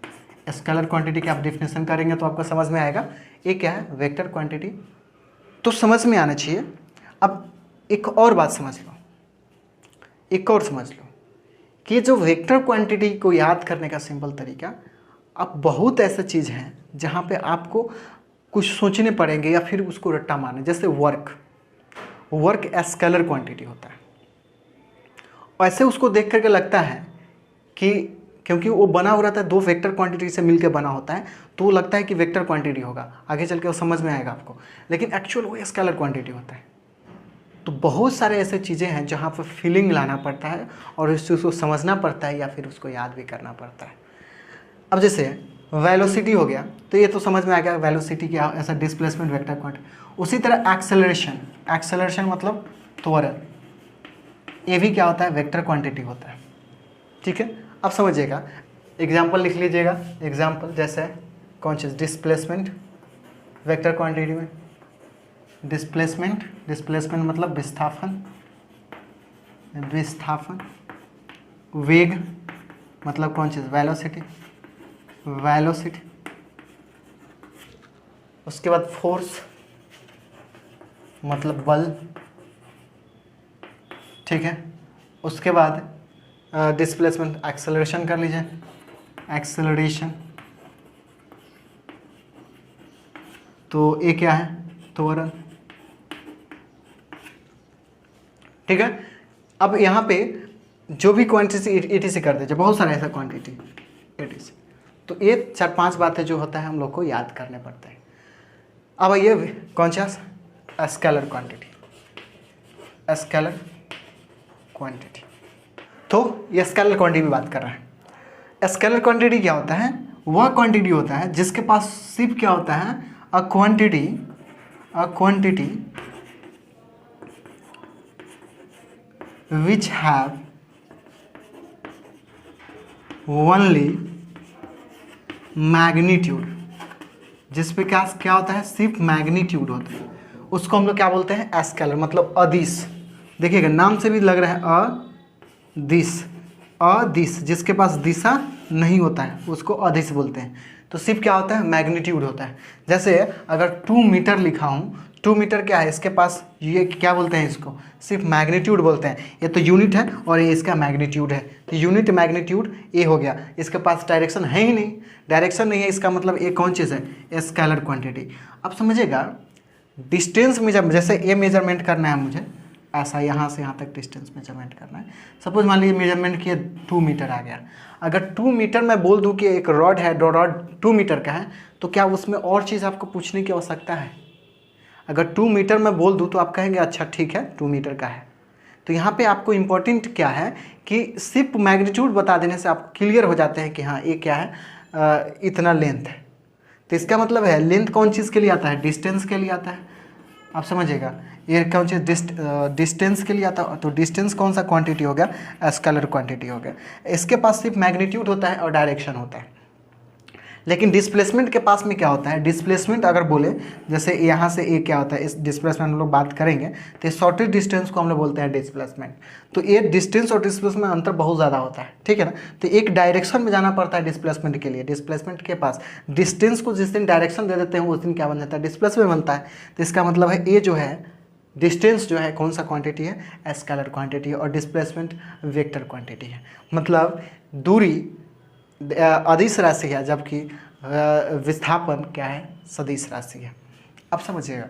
स्केलर क्वांटिटी की आप डिफिनेशन करेंगे तो आपको समझ में आएगा ये क्या है, वेक्टर क्वांटिटी। तो समझ में आना चाहिए। अब एक और बात समझ लो, एक और समझ लो कि जो वेक्टर क्वांटिटी को याद करने का सिंपल तरीका, अब बहुत ऐसा चीज़ हैं जहाँ पे आपको कुछ सोचने पड़ेंगे या फिर उसको रट्टा मारना। जैसे वर्क स्केलर क्वांटिटी होता है, ऐसे उसको देख करके लगता है कि क्योंकि वो बना हो रहता है दो वेक्टर क्वांटिटी से मिलकर बना होता है, तो वो लगता है कि वेक्टर क्वांटिटी होगा, आगे चल के वो समझ में आएगा आपको, लेकिन एक्चुअल वो स्केलर क्वांटिटी होता है। तो बहुत सारे ऐसे चीज़ें हैं जहाँ पर फीलिंग लाना पड़ता है और उस चीज़ को समझना पड़ता है या फिर उसको याद भी करना पड़ता है। अब जैसे वेलोसिटी हो गया, तो ये तो समझ में आ गया वेलोसिटी क्या, ऐसा डिस्प्लेसमेंट वेक्टर क्वांटिटी। उसी तरह एक्सेलरेशन मतलब त्वरण, ये भी क्या होता है, वेक्टर क्वांटिटी होता है। ठीक है, अब समझिएगा, एग्जाम्पल लिख लीजिएगा। एग्जाम्पल जैसे कौन चीज़, डिस्प्लेसमेंट वेक्टर क्वांटिटी में, डिस्प्लेसमेंट मतलब विस्थापन, वेग मतलब कौन चीज़, वेलोसिटी, उसके बाद फोर्स मतलब बल। ठीक है, उसके बाद डिस्प्लेसमेंट एक्सेलरेशन कर लीजिए, एक्सेलरेशन, तो ये क्या है, त्वरण। ठीक है, अब यहाँ पे जो भी क्वांटिटी एटी से कर दीजिए, बहुत सारा ऐसा क्वांटिटी एटी से, तो ये 4-5 बातें जो होता है हम लोग को याद करने पड़ते हैं। अब ये कौन सा, स्केलर क्वांटिटी, तो ये स्केलर क्वांटिटी की बात कर रहा है। स्केलर क्वांटिटी क्या होता है, वह क्वांटिटी होता है जिसके पास सिर्फ क्या होता है, a quantity which have only magnitude, जिस पे क्या होता है, सिर्फ मैग्नीट्यूड होता है, उसको हम लोग क्या बोलते हैं, स्केलर मतलब अदिश। देखिएगा नाम से भी लग रहा है अदिश, जिसके पास दिशा नहीं होता है उसको अदिश बोलते हैं। तो सिर्फ क्या होता है, मैग्नीट्यूड होता है। जैसे अगर 2 मीटर लिखा हूँ, 2 मीटर क्या है, इसके पास ये क्या बोलते हैं, इसको सिर्फ मैग्नीट्यूड बोलते हैं। ये तो यूनिट है और ये इसका मैग्नीट्यूड है, तो यूनिट मैग्नीट्यूड ये हो गया। इसके पास डायरेक्शन है ही नहीं, डायरेक्शन नहीं है, इसका मतलब ये कौन चीज़ है, स्केलर क्वांटिटी। अब समझिएगा, डिस्टेंस मेजर, जैसे ये मेजरमेंट करना है मुझे, ऐसा यहाँ से यहाँ तक डिस्टेंस मेजरमेंट करना है। सपोज मान लीजिए मेजरमेंट किए 2 मीटर आ गया। अगर 2 मीटर मैं बोल दूँ कि एक रॉड है, रॉड 2 मीटर का है, तो क्या उसमें और चीज़ आपको पूछने की आवश्यकता है? अगर 2 मीटर मैं बोल दूँ तो आप कहेंगे अच्छा ठीक है 2 मीटर का है। तो यहाँ पे आपको इम्पोर्टेंट क्या है कि सिर्फ मैग्नीट्यूड बता देने से आप क्लियर हो जाते हैं कि हाँ ये क्या है, इतना लेंथ है। तो इसका मतलब है लेंथ कौन चीज़ के लिए आता है, डिस्टेंस के लिए आता है। आप समझिएगा, ये कौन चीज़ डिस्टेंस के लिए आता है, तो डिस्टेंस कौन सा क्वांटिटी हो गया, स्केलर क्वांटिटी हो गया। इसके पास सिर्फ मैग्नीट्यूड होता है और डायरेक्शन होता है। लेकिन डिस्प्लेसमेंट के पास में क्या होता है, डिस्प्लेसमेंट अगर बोले जैसे यहाँ से ये क्या होता है, इस डिस्प्लेसमेंट हम लोग बात करेंगे तो शॉर्टेस्ट डिस्टेंस को हम लोग बोलते हैं डिस्प्लेसमेंट। तो ये डिस्टेंस और डिस्प्लेसमेंट में अंतर बहुत ज़्यादा होता है, ठीक है ना। तो एक डायरेक्शन में जाना पड़ता है डिस्प्लेसमेंट के लिए। डिस्प्लेसमेंट के पास डिस्टेंस को जिस दिन डायरेक्शन दे देते हैं उस दिन क्या बन जाता है, डिस्प्लेसमेंट बनता है। तो इसका मतलब है ये जो है डिस्टेंस जो है कौन सा क्वांटिटी है, स्केलर क्वांटिटी है, और डिस्प्लेसमेंट वेक्टर क्वांटिटी है। मतलब दूरी अदिश राशि है जबकि विस्थापन क्या है, सदिश राशि है। अब समझिएगा,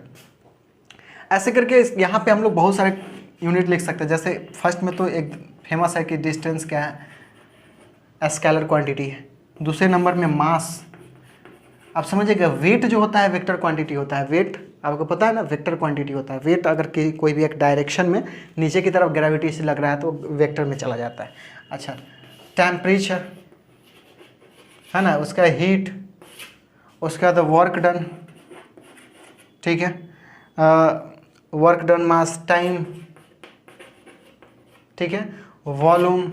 ऐसे करके यहाँ पे हम लोग बहुत सारे यूनिट लिख सकते हैं। जैसे फर्स्ट में तो एक फेमस है कि डिस्टेंस क्या है, स्केलर क्वांटिटी है। दूसरे नंबर में मास। आप समझिएगा, वेट जो होता है वेक्टर क्वांटिटी होता है। वेट आपको पता है ना, वेक्टर क्वांटिटी होता है। वेट अगर कोई भी एक डायरेक्शन में नीचे की तरफ ग्रेविटी से लग रहा है तो वेक्टर में चला जाता है। अच्छा, टेम्परेचर है ना, उसका हीट, उसका बाद वर्क डन, ठीक है, वर्क डन, मास, टाइम, ठीक है, वॉल्यूम,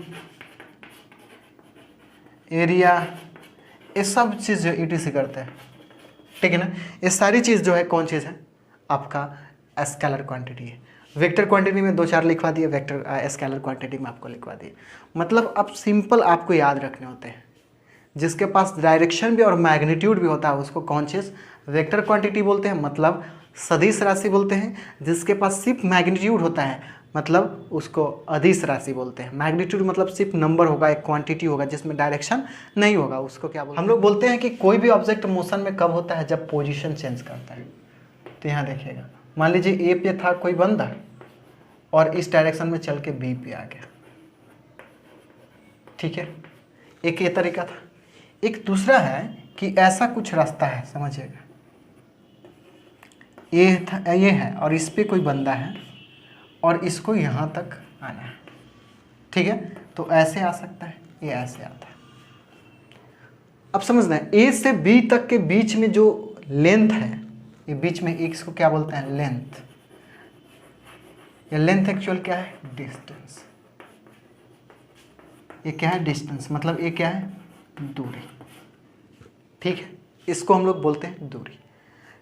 एरिया, ये सब चीज़ जो ईटी से करते हैं, ठीक है ना। ये सारी चीज़ जो है कौन चीज़ है, आपका स्केलर क्वांटिटी है। वेक्टर क्वांटिटी में 2-4 लिखवा दिए, वेक्टर स्केलर क्वांटिटी में आपको लिखवा दिए। मतलब अब सिंपल आपको याद रखने होते हैं। जिसके पास डायरेक्शन भी और मैग्नीट्यूड भी होता है उसको कौन चीज़ वेक्टर क्वांटिटी बोलते हैं, मतलब सदिश राशि बोलते हैं। जिसके पास सिर्फ मैग्नीट्यूड होता है मतलब उसको अदिश राशि बोलते हैं। मैग्नीट्यूड मतलब सिर्फ नंबर होगा, एक क्वांटिटी होगा जिसमें डायरेक्शन नहीं होगा, उसको क्या बोलते हैं? हम लोग बोलते हैं कि कोई भी ऑब्जेक्ट मोशन में कब होता है, जब पोजीशन चेंज करता है। तो यहाँ देखिएगा, मान लीजिए ए पे था कोई बंदा और इस डायरेक्शन में चल के बी पे आ गया, ठीक है, एक ये तरीका था। एक दूसरा है कि ऐसा कुछ रास्ता है, समझिएगा, ये है और इस पे कोई बंदा है और इसको यहाँ तक आना है, ठीक है, तो ऐसे आ सकता है, ये ऐसे आता है। अब समझना है, ए से बी तक के बीच में जो लेंथ है, ये बीच में एक इसको क्या बोलते हैं, लेंथ। ये लेंथ एक्चुअल क्या है, डिस्टेंस। ये क्या है, डिस्टेंस, मतलब ये क्या है, दूरी, ठीक है, इसको हम लोग बोलते हैं दूरी।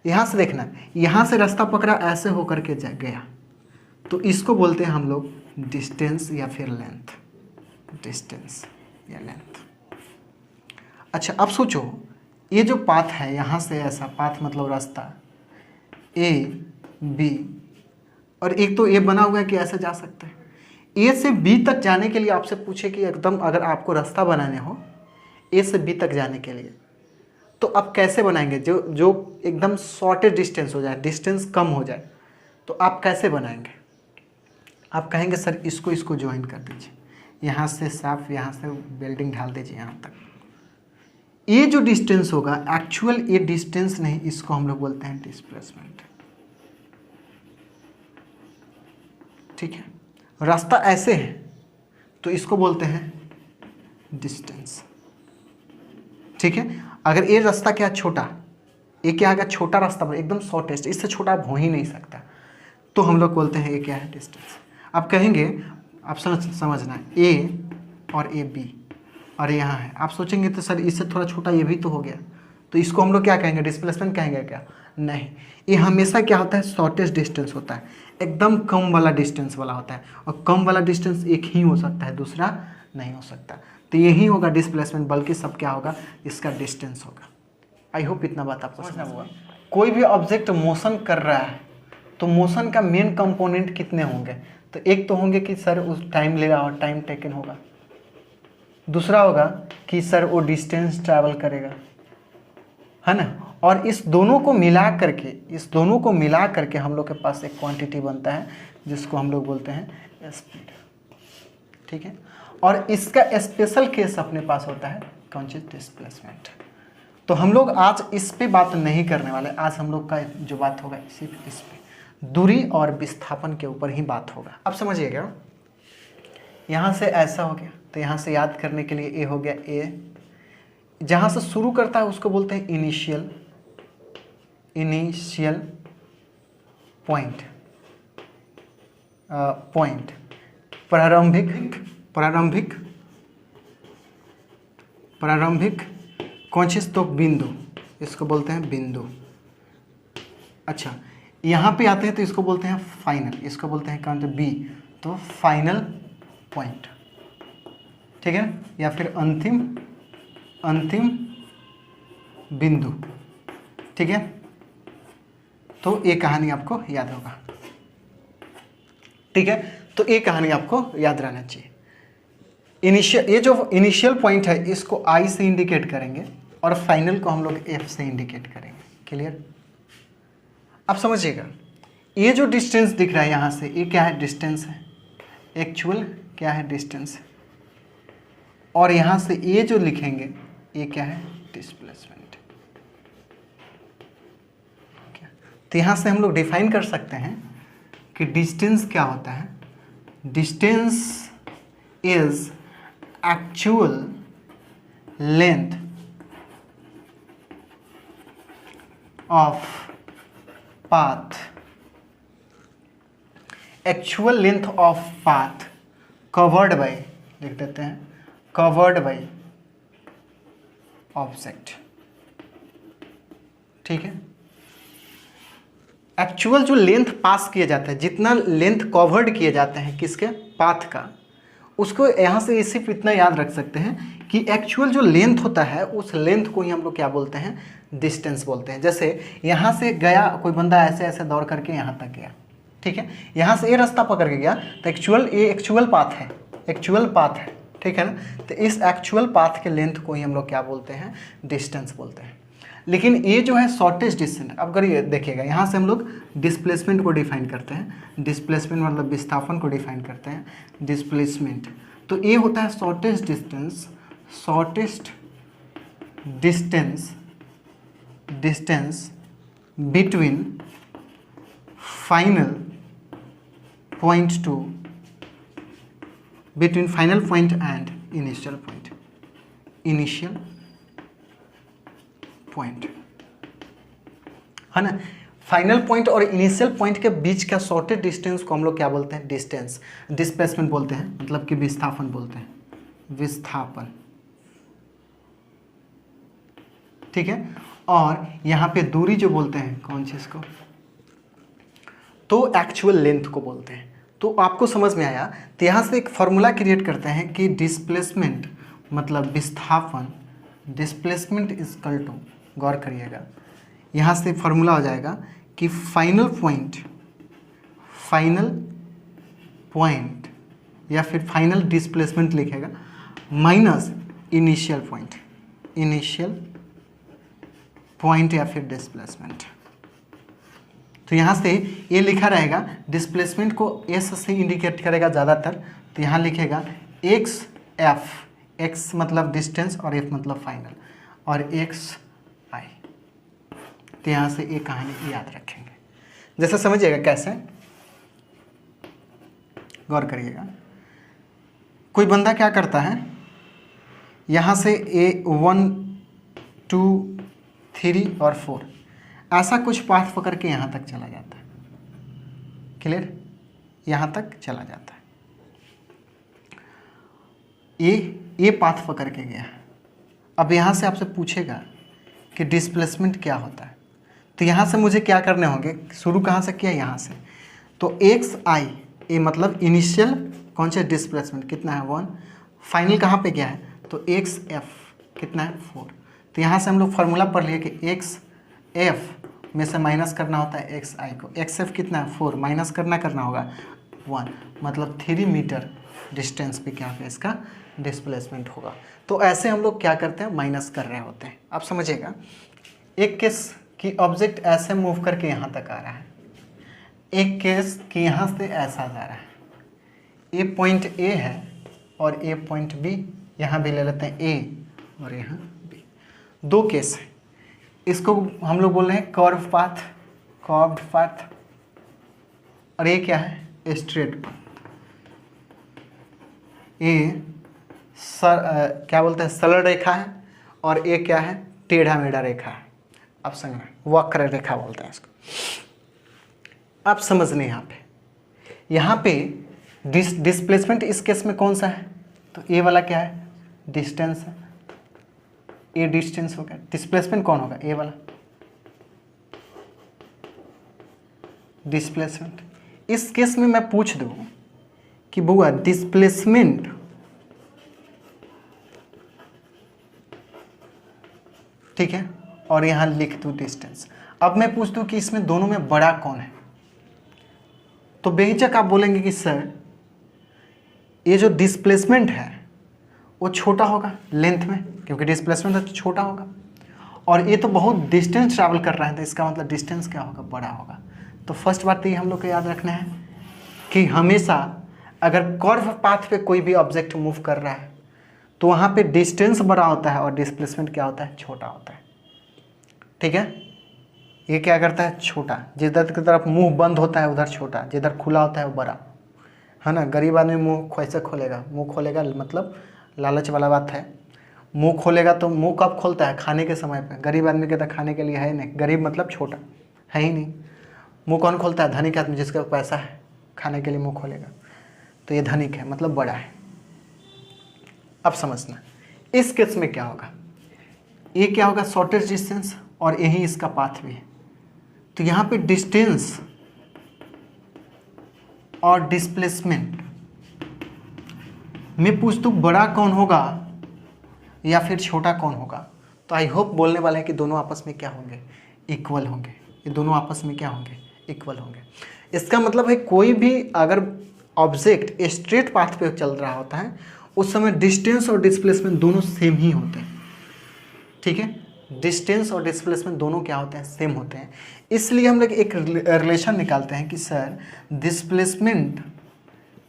यहाँ से देखना, यहाँ से रास्ता पकड़ा ऐसे होकर के गया, तो इसको बोलते हैं हम लोग डिस्टेंस या फिर लेंथ, डिस्टेंस या लेंथ। अच्छा, अब सोचो, ये जो पाथ है यहाँ से ऐसा पाथ मतलब रास्ता ए बी, और एक तो ए बना हुआ है कि ऐसे जा सकते हैं। ए से बी तक जाने के लिए आपसे पूछे कि एकदम अगर आपको रास्ता बनाने हो ए से बी तक जाने के लिए, तो आप कैसे बनाएंगे, जो एकदम शॉर्टेस्ट डिस्टेंस हो जाए, डिस्टेंस कम हो जाए, तो आप कैसे बनाएंगे? आप कहेंगे सर इसको ज्वाइन कर दीजिए, यहाँ से साफ, यहाँ से वेल्डिंग ढाल दीजिए यहाँ तक। ये जो डिस्टेंस होगा एक्चुअल ये डिस्टेंस नहीं, इसको हम लोग बोलते हैं डिस्प्लेसमेंट, ठीक है। रास्ता ऐसे है तो इसको बोलते हैं डिस्टेंस, ठीक है। अगर ये रास्ता क्या छोटा, ये क्या आएगा, छोटा रास्ता, एकदम शॉर्टेस्ट, इससे छोटा आप हो ही नहीं सकता, तो हम लोग बोलते हैं ये क्या है, डिस्टेंस। आप कहेंगे, आप समझना, ए और ए बी और यहाँ है, आप सोचेंगे तो सर इससे थोड़ा छोटा ये भी तो हो गया, तो इसको हम लोग क्या कहेंगे, डिस्प्लेसमेंट कहेंगे क्या? नहीं, ये हमेशा क्या होता है, शॉर्टेस्ट डिस्टेंस होता है, एकदम कम वाला डिस्टेंस वाला होता है, और कम वाला डिस्टेंस एक ही हो सकता है, दूसरा नहीं हो सकता, तो यही होगा डिस्प्लेसमेंट, बल्कि सब क्या होगा, इसका डिस्टेंस होगा। आई होप इतना बात आपको समझना हुआ। कोई भी ऑब्जेक्ट मोशन कर रहा है तो मोशन का मेन कंपोनेंट कितने होंगे, तो एक तो होंगे कि सर उस टाइम लेगा और टाइम टेकन होगा, दूसरा होगा कि सर वो डिस्टेंस ट्रैवल करेगा, है ना, और इस दोनों को मिला करके हम लोग के पास एक क्वांटिटी बनता है जिसको हम लोग बोलते हैं स्पीड, ठीक है। और इसका स्पेशल केस अपने पास होता है कौन चीज़, डिस्प्लेसमेंट। तो हम लोग आज इस पे बात नहीं करने वाले, आज हम लोग का जो बात होगा सिर्फ इस पे, दूरी और विस्थापन के ऊपर ही बात होगा। अब समझिएगा, यहाँ से ऐसा हो गया, तो यहाँ से याद करने के लिए ए हो गया, ए जहाँ से शुरू करता है उसको बोलते हैं इनिशियल पॉइंट, प्रारंभिक कौन चीज़, तो बिंदु, इसको बोलते हैं बिंदु। अच्छा, यहाँ पे आते हैं तो इसको बोलते हैं फाइनल, इसको बोलते हैं कौन, बी, तो फाइनल पॉइंट, ठीक है, या फिर अंतिम बिंदु, ठीक है। तो ये कहानी आपको याद होगा, ठीक है, तो ये कहानी आपको याद रहना चाहिए। ये जो इनिशियल पॉइंट है इसको आई से इंडिकेट करेंगे और फाइनल को हम लोग एफ से इंडिकेट करेंगे, क्लियर। अब समझिएगा, ये जो डिस्टेंस दिख रहा है यहाँ से, ये क्या है, डिस्टेंस है, एक्चुअल क्या है, डिस्टेंस है, और यहाँ से ये जो लिखेंगे ये क्या है, डिस्प्लेसमेंट। तो यहाँ से हम लोग डिफाइन कर सकते हैं कि डिस्टेंस क्या होता है, distance is actual length of path, actual length of path covered by, लिख देते हैं, कवर्ड बाय ऑब्जेक्ट, ठीक है। एक्चुअल जो लेंथ पास किया जाता है, जितना लेंथ कवर्ड किए जाते हैं किसके, पाथ का, उसको यहाँ से सिर्फ इतना याद रख सकते हैं कि एक्चुअल जो लेंथ होता है उस लेंथ को ही हम लोग क्या बोलते हैं, डिस्टेंस बोलते हैं। जैसे यहाँ से गया कोई बंदा ऐसे ऐसे दौड़ करके यहाँ तक गया, ठीक है, यहाँ से ये रास्ता पकड़ के गया तो ये एक्चुअल पाथ है, एक्चुअल पाथ है, ठीक है ना। तो इस एक्चुअल पाथ के लेंथ को ही हम लोग क्या बोलते हैं, डिस्टेंस बोलते हैं। लेकिन ये जो है शॉर्टेस्ट डिस्टेंस, अब अगर ये देखिएगा यहाँ से हम लोग डिस्प्लेसमेंट को डिफाइन करते हैं, डिस्प्लेसमेंट मतलब विस्थापन को डिफाइन करते हैं, डिस्प्लेसमेंट। तो ये होता है shortest distance, shortest distance between final point two, between final point and initial point, initial point है ना। फाइनल पॉइंट और इनिशियल पॉइंट के बीच का शॉर्टेस्ट डिस्टेंस को हम लोग क्या बोलते हैं, डिस्टेंस, डिस्प्लेसमेंट बोलते हैं, मतलब कि विस्थापन बोलते हैं, विस्थापन, ठीक है। और यहाँ पे दूरी जो बोलते हैं कौन चीज़ को, तो एक्चुअल लेंथ को बोलते हैं। तो आपको समझ में आया। तो यहाँ से एक फॉर्मूला क्रिएट करते हैं कि डिस्प्लेसमेंट मतलब विस्थापन, डिस्प्लेसमेंट इक्वल टू, गौर करिएगा, यहाँ से फॉर्मूला हो जाएगा कि फाइनल पॉइंट या फिर फाइनल डिस्प्लेसमेंट लिखेगा माइनस इनिशियल पॉइंट या फिर डिस्प्लेसमेंट। तो यहाँ से ये लिखा रहेगा, डिस्प्लेसमेंट को एस से इंडिकेट करेगा ज़्यादातर, तो यहाँ लिखेगा एक्स एफ, एक्स मतलब डिस्टेंस और एफ मतलब फाइनल, और एक्स आई। तो यहाँ से ये कहानी याद रखेंगे। जैसे समझिएगा कैसे, गौर करिएगा। कोई बंदा क्या करता है, यहाँ से ए 1 2 3 और 4 ऐसा कुछ पाथ पकड़ के यहाँ तक चला जाता है, क्लियर, यहाँ तक चला जाता है, ये पाथ पकड़ के गया। अब यहाँ से आपसे पूछेगा कि डिस्प्लेसमेंट क्या होता है, तो यहाँ से मुझे क्या करने होंगे, शुरू कहाँ से किया, यहाँ से। तो एक्स आई, ये मतलब इनिशियल कौन सा डिस्प्लेसमेंट कितना है 1, फाइनल कहाँ पे गया है, तो एक्स एफ कितना है 4। तो यहाँ से हम लोग फार्मूला पढ़ लिए कि एक्स एफ में से माइनस करना होता है एक्स आई को, एक्स एफ कितना है 4, माइनस करना होगा 1, मतलब 3 मीटर डिस्टेंस पे क्या है इसका डिस्प्लेसमेंट होगा। तो ऐसे हम लोग क्या करते हैं, माइनस कर रहे होते हैं। आप समझिएगा, एक केस कि ऑब्जेक्ट ऐसे मूव करके यहाँ तक आ रहा है, एक केस कि यहाँ से ऐसा जा रहा है, ये पॉइंट ए है और ये पॉइंट बी, यहाँ भी ले लेते हैं ए और यहाँ बी, दो केस है। इसको हम लोग बोल रहे हैं कर्व्ड पाथ, और ये क्या है, स्ट्रेट पाथ। ये क्या बोलते हैं, सरल रेखा है, और ये क्या है, टेढ़ा मेढ़ा रेखा है। आप समझ, वक्र रेखा बोलते हैं इसको। आप समझने यहाँ पे डिस्प्लेसमेंट इस केस में कौन सा है, तो ये वाला क्या है, डिस्टेंस है, ये डिस्टेंस हो गया। डिस्प्लेसमेंट कौन होगा, ये वाला डिस्प्लेसमेंट। इस केस में मैं पूछ दूं कि बुआ डिस्प्लेसमेंट ठीक है, और यहां लिख दूं डिस्टेंस। अब मैं पूछ दूं कि इसमें दोनों में बड़ा कौन है, तो बेहिचक आप बोलेंगे कि सर ये जो डिस्प्लेसमेंट है वो छोटा होगा लेंथ में, क्योंकि डिस्प्लेसमेंट तो छोटा होगा, और ये तो बहुत डिस्टेंस ट्रैवल कर रहा है, तो इसका मतलब डिस्टेंस क्या होगा, बड़ा होगा। तो फर्स्ट बात तो ये हम लोग को याद रखना है कि हमेशा अगर कर्व पाथ पे कोई भी ऑब्जेक्ट मूव कर रहा है तो वहाँ पे डिस्टेंस बड़ा होता है और डिस्प्लेसमेंट क्या होता है, छोटा होता है। ठीक है, ये क्या करता है, छोटा, जिधर की तरफ मुंह बंद होता है उधर छोटा, जिधर खुला होता है वो बड़ा, है ना। गरीब आदमी मुंह कैसे खोलेगा, मुंह खोलेगा मतलब लालच वाला बात है। मुंह खोलेगा तो मुंह कब खोलता है, खाने के समय पे। गरीब आदमी के तो खाने के लिए है नहीं, गरीब मतलब छोटा है ही नहीं। मुंह कौन खोलता है, धनिक आदमी, जिसका पैसा है, खाने के लिए मुंह खोलेगा। तो ये धनिक है मतलब बड़ा है। अब समझना इस केस में क्या होगा, ये क्या होगा, शॉर्टेस्ट डिस्टेंस, और यही इसका पाथ भी है। तो यहाँ पे डिस्टेंस और डिस्प्लेसमेंट मैं पूछ दूँ बड़ा कौन होगा या फिर छोटा कौन होगा, तो आई होप बोलने वाले हैं कि दोनों आपस में क्या होंगे, इक्वल होंगे। ये दोनों आपस में क्या होंगे, इक्वल होंगे। इसका मतलब है कोई भी अगर ऑब्जेक्ट स्ट्रेट पाथ पे चल रहा होता है उस समय डिस्टेंस और डिस्प्लेसमेंट दोनों सेम ही होते हैं। ठीक है, डिस्टेंस और डिस्प्लेसमेंट दोनों क्या होते हैं, सेम होते हैं। इसलिए हम लोग एक रिलेशन निकालते हैं कि सर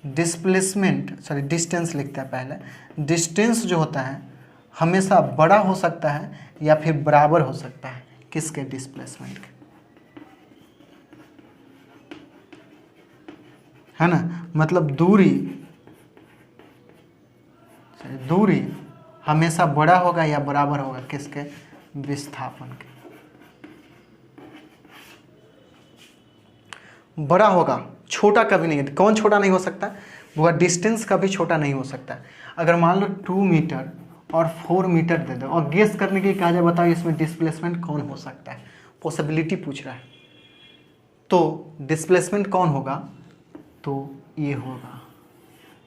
डिस्टेंस लिखते हैं पहले। डिस्टेंस जो होता है हमेशा बड़ा हो सकता है या फिर बराबर हो सकता है किसके, डिस्प्लेसमेंट के, है ना। मतलब दूरी हमेशा बड़ा होगा या बराबर होगा किसके, विस्थापन के। बड़ा होगा, छोटा कभी नहीं है। कौन छोटा नहीं हो सकता, वो डिस्टेंस कभी छोटा नहीं हो सकता। अगर मान लो 2 मीटर और 4 मीटर दे दो और गेस करने के लिए कहा जाए बताओ इसमें डिस्प्लेसमेंट कौन हो सकता है, पॉसिबिलिटी पूछ रहा है, तो डिस्प्लेसमेंट कौन होगा, तो ये होगा,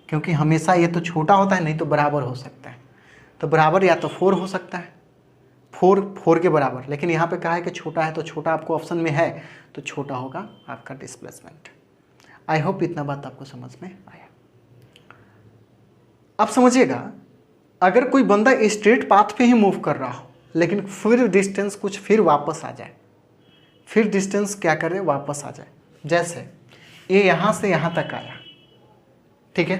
क्योंकि हमेशा ये तो छोटा होता है, नहीं तो बराबर हो सकता है। तो बराबर या तो 4 हो सकता है, 4 के बराबर, लेकिन यहाँ पे कहा है कि छोटा है, तो छोटा आपको ऑप्शन में है, तो छोटा होगा आपका डिस्प्लेसमेंट। आई होप इतना बात आपको समझ में आया। अब समझिएगा, अगर कोई बंदा स्ट्रेट पाथ पे ही मूव कर रहा हो लेकिन फिर डिस्टेंस कुछ फिर वापस आ जाए, फिर डिस्टेंस क्या करे, वापस आ जाए। जैसे ये यहाँ से यहाँ तक आया, ठीक है,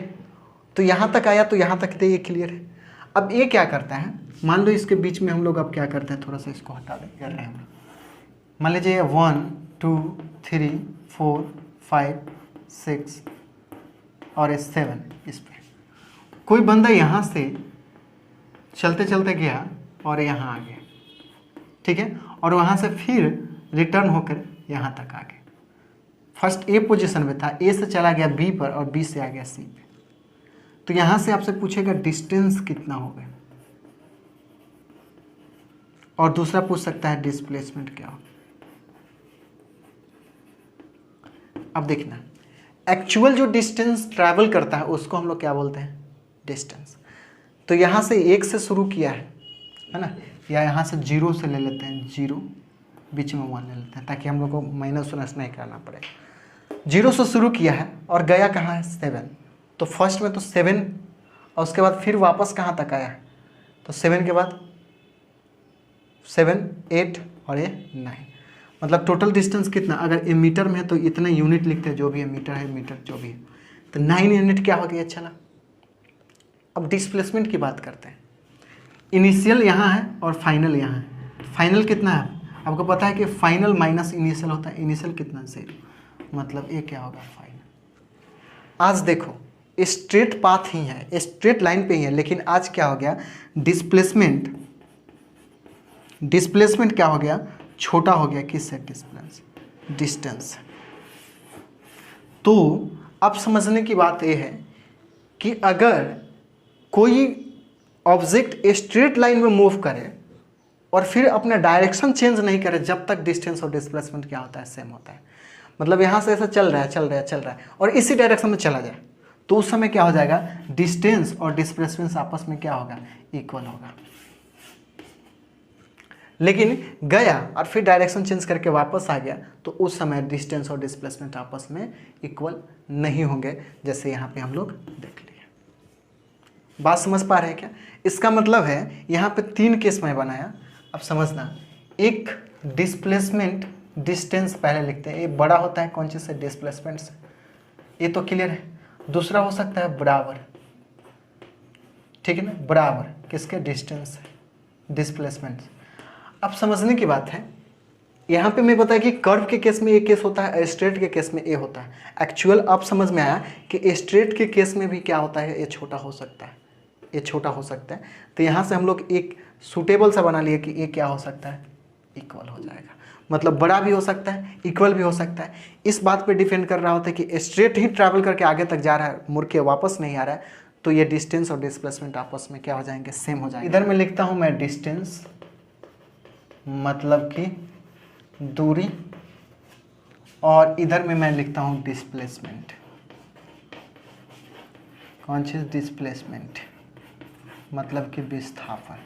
तो यहाँ तक आया, तो यहाँ तक ये क्लियर है। अब ये क्या करता है, मान लो इसके बीच में हम लोग अब क्या करते हैं, थोड़ा सा इसको हटा दें, कर रहे हैं। मान लीजिए 1 2 3 4 5 6 और 7, इस पे कोई बंदा यहाँ से चलते चलते गया और यहाँ आ गया, ठीक है, और वहाँ से फिर रिटर्न होकर यहाँ तक आ गया। फर्स्ट ए पोजीशन में था, ए से चला गया बी पर और बी से आ गया सी पे। तो यहाँ से आपसे पूछेगा डिस्टेंस कितना होगा, और दूसरा पूछ सकता है डिस्प्लेसमेंट क्या होगा। अब देखना, एक्चुअल जो डिस्टेंस ट्रैवल करता है उसको हम लोग क्या बोलते हैं, डिस्टेंस। तो यहाँ से 1 से शुरू किया है ना, या यहाँ से 0 से ले लेते हैं, 0 बीच में 1 ले लेते हैं ताकि हम लोग को माइनस वाइनस नहीं करना पड़े। 0 से शुरू किया है और गया कहाँ है, 7। तो फर्स्ट में तो 7 और उसके बाद फिर वापस कहाँ तक आया है, तो 7 के बाद 7 8 और ये 9। मतलब टोटल डिस्टेंस कितना, अगर ये मीटर में है तो इतना यूनिट लिखते हैं, जो भी है मीटर है, मीटर जो भी है, तो 9 यूनिट क्या हो गया, चला। अब डिस्प्लेसमेंट की बात करते हैं। इनिशियल यहाँ है और फाइनल यहाँ है। फाइनल कितना है आपको पता है कि फाइनल माइनस इनिशियल होता है। इनिशियल कितना, 0, मतलब ये क्या होगा, फाइनल। आज देखो स्ट्रेट पाथ ही है, स्ट्रेट लाइन पे ही है, लेकिन आज क्या हो गया, डिस्प्लेसमेंट क्या हो गया, छोटा हो गया। किससे, डिस्टेंस। तो अब समझने की बात यह है कि अगर कोई ऑब्जेक्ट स्ट्रेट लाइन में मूव करे और फिर अपना डायरेक्शन चेंज नहीं करे जब तक डिस्टेंस और डिस्प्लेसमेंट क्या होता है, सेम होता है। मतलब यहाँ से ऐसा चल रहा है और इसी डायरेक्शन में चला जाए, तो उस समय क्या हो जाएगा, डिस्टेंस और डिस्प्लेसमेंट आपस में क्या होगा, इक्वल होगा। लेकिन गया और फिर डायरेक्शन चेंज करके वापस आ गया, तो उस समय डिस्टेंस और डिस्प्लेसमेंट आपस में इक्वल नहीं होंगे, जैसे यहाँ पे हम लोग देख लिए। बात समझ पा रहे हैं क्या? इसका मतलब है यहाँ पे 3 केस में बनाया। अब समझना, एक डिस्प्लेसमेंट डिस्टेंस पहले लिखते हैं, ये बड़ा होता है कौन चीज़ से, डिस्प्लेसमेंट से, ये तो क्लियर है। दूसरा हो सकता है बराबर, ठीक है ना, बराबर किसके, डिस्टेंस से, डिस्प्लेसमेंट। अब समझने की बात है, यहाँ पे मैं बताया कि कर्व के केस में ये केस होता है, स्ट्रेट के केस में ये होता है। एक्चुअल अब समझ में आया कि स्ट्रेट के केस में भी क्या होता है, ये छोटा हो सकता है, ये छोटा हो सकता है। तो यहाँ से हम लोग एक सूटेबल सा बना लिए कि ये क्या हो सकता है, इक्वल हो जाएगा। मतलब बड़ा भी हो सकता है, इक्वल भी हो सकता है। इस बात पे डिपेंड कर रहा होता है कि स्ट्रेट ही ट्रैवल करके आगे तक जा रहा है, मुड़ के वापस नहीं आ रहा है, तो ये डिस्टेंस और डिस्प्लेसमेंट आपस में क्या हो जाएंगे, सेम हो जाएंगे। इधर मैं लिखता हूँ मैं डिस्टेंस, मतलब कि दूरी, और इधर में मैं लिखता हूँ डिस्प्लेसमेंट, कौन चीज़? डिस्प्लेसमेंट, मतलब कि विस्थापन।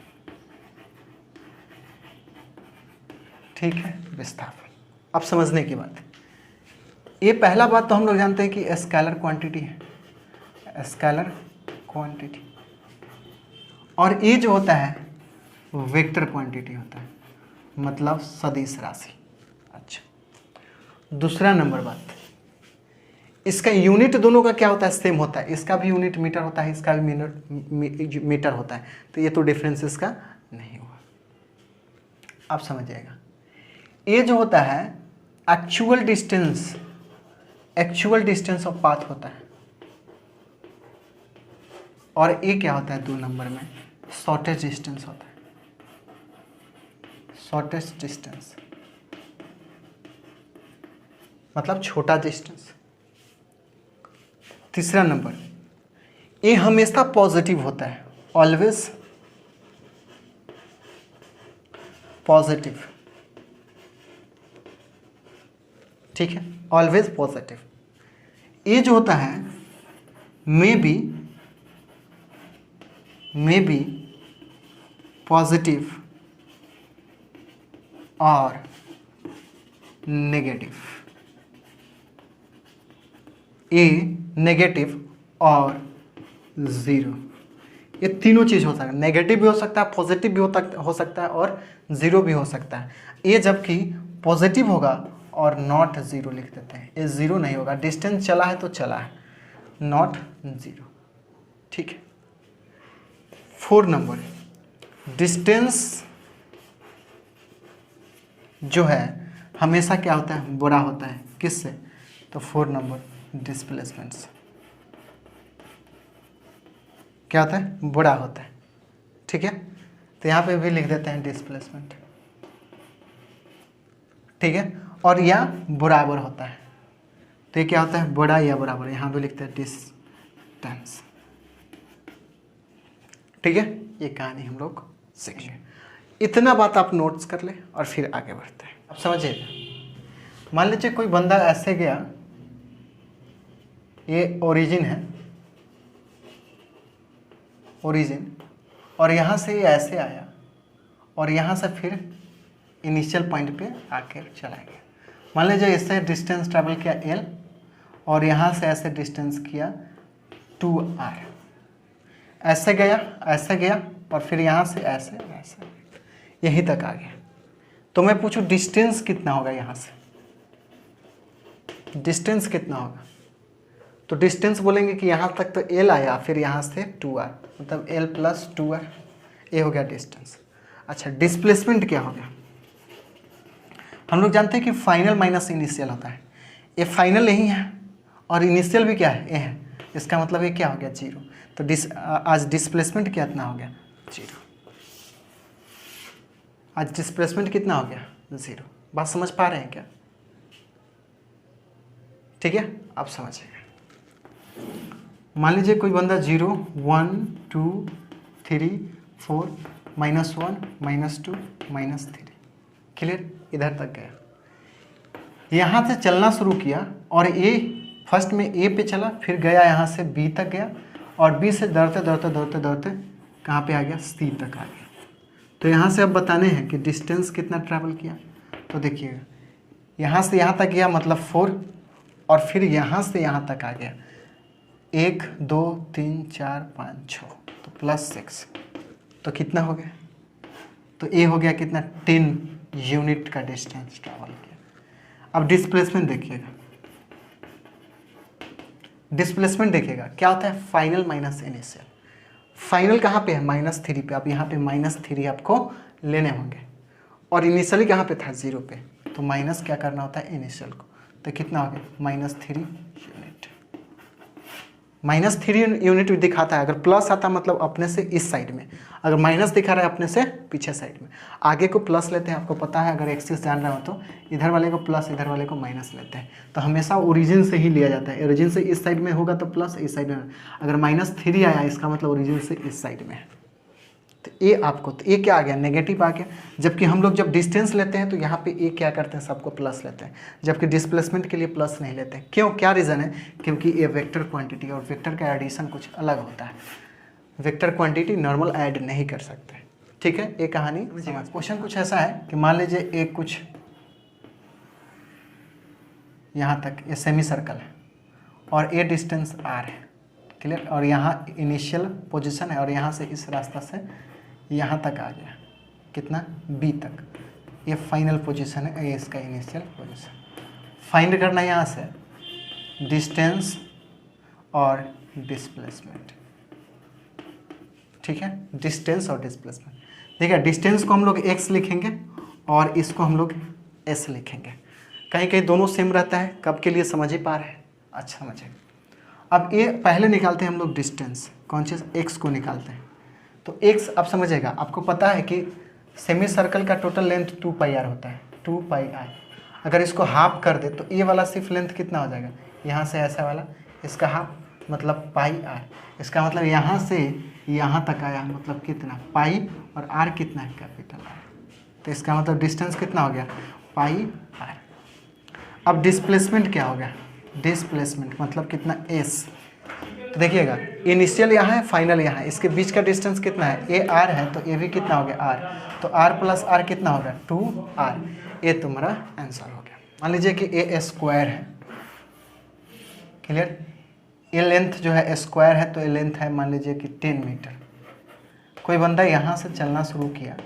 ठीक है, विस्थापन। अब समझने की बात, ये पहला बात तो हम लोग जानते हैं कि स्केलर क्वांटिटी है, स्केलर क्वांटिटी, और ये जो होता है वेक्टर क्वांटिटी होता है, मतलब सदिश राशि। अच्छा, दूसरा नंबर बात, इसका यूनिट दोनों का क्या होता है? सेम होता है। इसका भी यूनिट मीटर होता है, इसका भी मीटर होता है, तो ये तो डिफरेंस इसका नहीं हुआ। आप समझिएगा, ये जो होता है एक्चुअल डिस्टेंस ऑफ पाथ होता है, और ये क्या होता है 2 नंबर में? शॉर्टेस्ट डिस्टेंस होता है, शॉर्टेस्ट डिस्टेंस मतलब छोटा डिस्टेंस। तीसरा नंबर, ये हमेशा पॉजिटिव होता है, ऑलवेज पॉजिटिव। ठीक है, ऑलवेज पॉजिटिव। ये जो होता है मे बी पॉजिटिव और नेगेटिव, ए नेगेटिव और ज़ीरो, ये तीनों चीज़ हो सकता है। नेगेटिव भी हो सकता है, पॉजिटिव भी हो सकता है, और ज़ीरो भी हो सकता है। ये जबकि पॉजिटिव होगा और नॉट ज़ीरो लिख देते हैं, ये ज़ीरो नहीं होगा। डिस्टेंस चला है तो चला है, नॉट ज़ीरो। ठीक है। 4 नंबर, डिस्टेंस जो है हमेशा क्या होता है? बड़ा होता है। किससे? तो 4 नंबर, डिस्प्लेसमेंट से। क्या होता है? बड़ा होता है। ठीक है, तो यहाँ पे भी लिख देते हैं डिस्प्लेसमेंट। ठीक है, और यह बराबर होता है, तो ये क्या होता है? बड़ा या बराबर, यहाँ पे लिखते हैं डिस्टेंस। ठीक है, ये कहानी हम लोग सीखेंगे। इतना बात आप नोट्स कर ले और फिर आगे बढ़ते हैं। अब समझिएगा, मान लीजिए कोई बंदा ऐसे गया, ये ओरिजिन है, ओरिजिन, और यहाँ से ये ऐसे आया और यहाँ से फिर इनिशियल पॉइंट पे आकर चला गया। मान लीजिए इससे डिस्टेंस ट्रैवल किया L, और यहाँ से ऐसे डिस्टेंस किया 2R, ऐसे गया और फिर यहाँ से ऐसे यहीं तक आ गया। तो मैं पूछूं डिस्टेंस कितना होगा? यहाँ से डिस्टेंस कितना होगा? तो डिस्टेंस बोलेंगे कि यहाँ तक तो L आया, फिर यहाँ से 2R, मतलब L + 2R, ये हो गया डिस्टेंस। अच्छा, डिस्प्लेसमेंट क्या हो गया? हम लोग जानते हैं कि फाइनल माइनस इनिशियल होता है। ये फाइनल यही है और इनिशियल भी क्या है? ये है। इसका मतलब ये क्या हो गया? 0। तो आज डिस्प्लेसमेंट कितना हो गया? 0। आज डिस्प्लेसमेंट कितना हो गया? 0। बात समझ पा रहे हैं क्या? ठीक है, आप समझिएगा। मान लीजिए कोई बंदा 0, 1, 2, 3, 4, -1, -2, -3, क्लियर? इधर तक गया, यहाँ से चलना शुरू किया और ए फर्स्ट में ए पे चला, फिर गया यहाँ से बी तक गया, और बी से दौड़ते कहाँ पे आ गया? सी तक आ गया। तो यहाँ से अब बताने हैं कि डिस्टेंस कितना ट्रैवल किया। तो देखिएगा, यहाँ से यहाँ तक गया मतलब 4, और फिर यहाँ से यहाँ तक आ गया 1, 2, 3, 4, 5, 6, तो +6, तो कितना हो गया? तो ए हो गया कितना? 10 यूनिट का डिस्टेंस ट्रैवल किया। अब डिस्प्लेसमेंट देखिएगा, डिस्प्लेसमेंट देखिएगा क्या होता है? Final minus initial. फाइनल कहाँ पे है? -3 पे। अब यहाँ पे -3 आपको लेने होंगे, और इनिशियली कहाँ पे था? 0 पे। तो माइनस क्या करना होता है? इनिशियल को। तो कितना हो गया? -3 यूनिट। -3 यूनिट दिखाता है। अगर प्लस आता मतलब अपने से इस साइड में, अगर माइनस दिखा रहा है अपने से पीछे साइड में। आगे को प्लस लेते हैं, आपको पता है, अगर एक्सिस जान रहा हो तो इधर वाले को प्लस, इधर वाले को माइनस लेते हैं। तो हमेशा ओरिजिन से ही लिया जाता है। ओरिजिन से इस साइड में होगा तो प्लस, इस साइड में। अगर -3 आया इसका मतलब ओरिजिन से इस साइड में है। तो ए आपको, तो ए क्या आ गया, नेगेटिव आ गया। जबकि हम लोग जब डिस्टेंस लेते हैं तो यहाँ पे ए क्या करते हैं, सबको प्लस लेते हैं, जबकि डिस्प्लेसमेंट के लिए प्लस नहीं लेते हैं। क्यों, क्या रीज़न है, क्योंकि ये वेक्टर क्वांटिटी और वेक्टर का एडिशन कुछ अलग होता है। वेक्टर क्वांटिटी नॉर्मल ऐड नहीं कर सकते, ठीक है। ये कहानी क्वेश्चन कुछ ऐसा है कि मान लीजिए एक कुछ यहाँ तक ये सेमी सर्कल है और ये डिस्टेंस आर है, क्लियर, और यहाँ इनिशियल पोजीशन है और यहाँ से इस रास्ता से यहाँ तक आ गया, कितना, बी तक, ये फाइनल पोजीशन है, ये इसका इनिशियल पोजीशन। फाइंड करना है यहाँ से डिस्टेंस और डिस्प्लेसमेंट, ठीक है, डिस्टेंस और डिस्प्लेसमेंट। देखिए डिस्टेंस को हम लोग x लिखेंगे और इसको हम लोग s लिखेंगे। कहीं कहीं दोनों सेम रहता है, कब के लिए समझ ही पा रहे हैं, अच्छा समझे। अब ये पहले निकालते हैं हम लोग डिस्टेंस, कौन चीज़, x को निकालते हैं। तो x अब समझेगा, आपको पता है कि सेमी सर्कल का टोटल लेंथ 2 पाई आर होता है, 2 पाई आर। अगर इसको हाफ कर दे तो ये वाला सिर्फ लेंथ कितना हो जाएगा, यहाँ से ऐसा वाला, इसका हाफ मतलब पाई आर। इसका मतलब यहाँ से यहाँ तक आया, मतलब कितना, पाई, और आर कितना है, कैपिटल आर। तो इसका मतलब डिस्टेंस कितना हो गया, पाई आर। अब डिस्प्लेसमेंट क्या हो गया, डिस्प्लेसमेंट मतलब कितना, एस। तो देखिएगा इनिशियल यहाँ है, फाइनल यहाँ है, इसके बीच का डिस्टेंस कितना है, ए आर है, तो ए भी कितना हो गया, आर। तो आर प्लस आर कितना हो गया, 2r। ये तुम्हारा आंसर हो गया। मान लीजिए कि ए स्क्वायर है, क्लियर, ये लेंथ जो है स्क्वायर है, तो ये लेंथ है मान लीजिए कि 10 मीटर। कोई बंदा यहाँ से चलना शुरू किया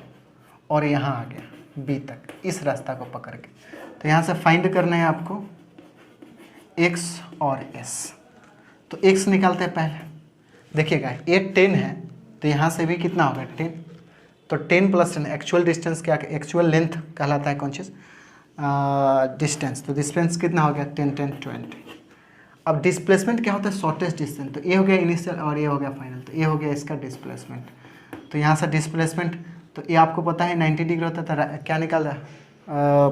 और यहाँ आ गया बी तक, इस रास्ता को पकड़ के। तो यहाँ से फाइंड करना है आपको x और s। तो x निकालते हैं पहले, देखिएगा ये 10 है, तो यहाँ से भी कितना होगा, 10। तो 10 + 10 एक्चुअल डिस्टेंस क्या, एक्चुअल लेंथ कहलाता है कौन चीज़, डिस्टेंस। तो डिस्टेंस कितना हो गया, 10 10 20। अब डिस्प्लेसमेंट क्या होता है, शॉर्टेस्ट डिस्टेंस। तो ये हो गया इनिशियल और ये हो गया फाइनल, तो ये हो गया इसका डिस्प्लेसमेंट। तो यहाँ से डिस्प्लेसमेंट, तो ये आपको पता है 90 डिग्री होता था, क्या निकाल रहा है,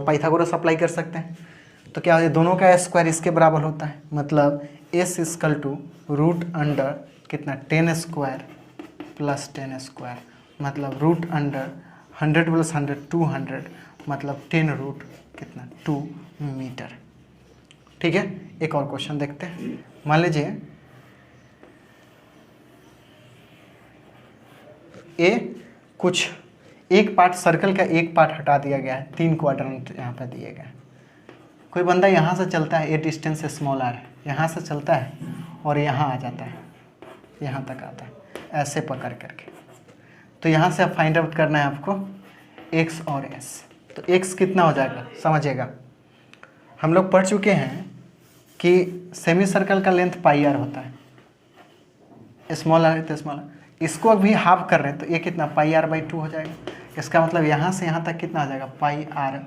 पाइथागोरस अप्लाई कर सकते हैं। तो क्या है, दोनों का स्क्वायर इसके बराबर होता है, मतलब s = √अंडर कितना, 10 स्क्वायर + 10 स्क्वायर, मतलब √अंडर 100 + 100 200, मतलब 10 रूट कितना, 2 मीटर। ठीक है, एक और क्वेश्चन देखते हैं। मान लीजिए कुछ एक पार्ट सर्कल का एक पार्ट हटा दिया गया है, 3 क्वाड्रेंट यहाँ पर दिए गए। कोई बंदा यहाँ से चलता है, ये डिस्टेंस स्मॉल r है, यहाँ से चलता है और यहाँ आ जाता है, यहाँ तक आता है, ऐसे पकड़ करके। तो यहाँ से अब फाइंड आउट करना है आपको x और s। तो x कितना हो जाएगा, समझिएगा, हम लोग पढ़ चुके हैं कि सेमी सर्कल का लेंथ पाई r होता है, स्मॉल r है तो स्मॉल r। इसको अभी हाफ कर रहे हैं, तो ये कितना, पाई r/2 हो जाएगा। इसका मतलब यहाँ से यहाँ तक कितना आ जाएगा, पाई r/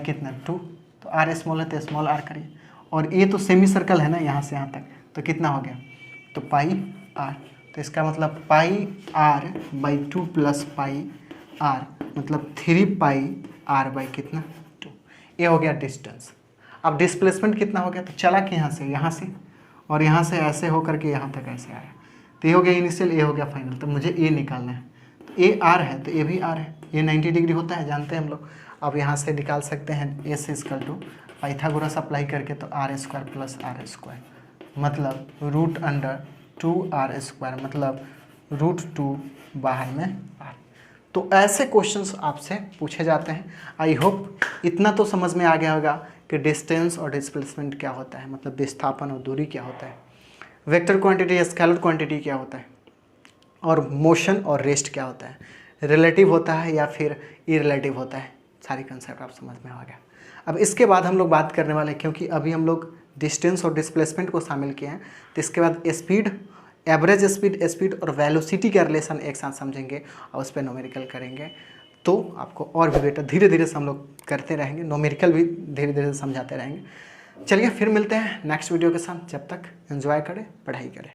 कितना, 2। तो r स्मॉल है तो स्मॉल r करिए, और ये तो सेमी सर्कल है ना, यहाँ से यहाँ तक, तो कितना हो गया, तो पाई r। तो इसका मतलब पाई r/2 + पाई r, मतलब 3 पाई r/ कितना, 2। ये हो गया डिस्टेंस। अब डिस्प्लेसमेंट कितना हो गया, तो चला कि यहाँ से और यहाँ से ऐसे होकर के यहाँ तक ऐसे आया। तो ये हो गया इनिशियल, ये हो गया फाइनल। तो मुझे ए निकालना है, तो ए आर है तो ये भी आर है, ये 90 डिग्री होता है, जानते हैं हम लोग। अब यहाँ से निकाल सकते हैं एस = पाइथागोरस अप्लाई करके, तो r² + r², मतलब √2r², मतलब √2 बाहर में r। तो ऐसे क्वेश्चंस आपसे पूछे जाते हैं। आई होप इतना तो समझ में आ गया होगा कि डिस्टेंस और डिस्प्लेसमेंट क्या होता है, मतलब विस्थापन और दूरी क्या होता है, वेक्टर क्वांटिटी स्केलर क्वांटिटी क्या होता है, और मोशन और रेस्ट क्या होता है, रिलेटिव होता है या फिर इरिलेटिव होता है। सारी कंसेप्ट आप समझ में आ गया। अब इसके बाद हम लोग बात करने वाले हैं, क्योंकि अभी हम लोग डिस्टेंस और डिस्प्लेसमेंट को शामिल किए हैं, तो इसके बाद स्पीड, एवरेज स्पीड और वेलोसिटी का रिलेशन एक साथ समझेंगे और उस पर न्यूमेरिकल करेंगे। तो आपको और भी बेटर धीरे धीरे से हम लोग करते रहेंगे, न्यूमेरिकल भी धीरे धीरे समझाते रहेंगे। चलिए फिर मिलते हैं नेक्स्ट वीडियो के साथ, जब तक एंजॉय करें, पढ़ाई करें।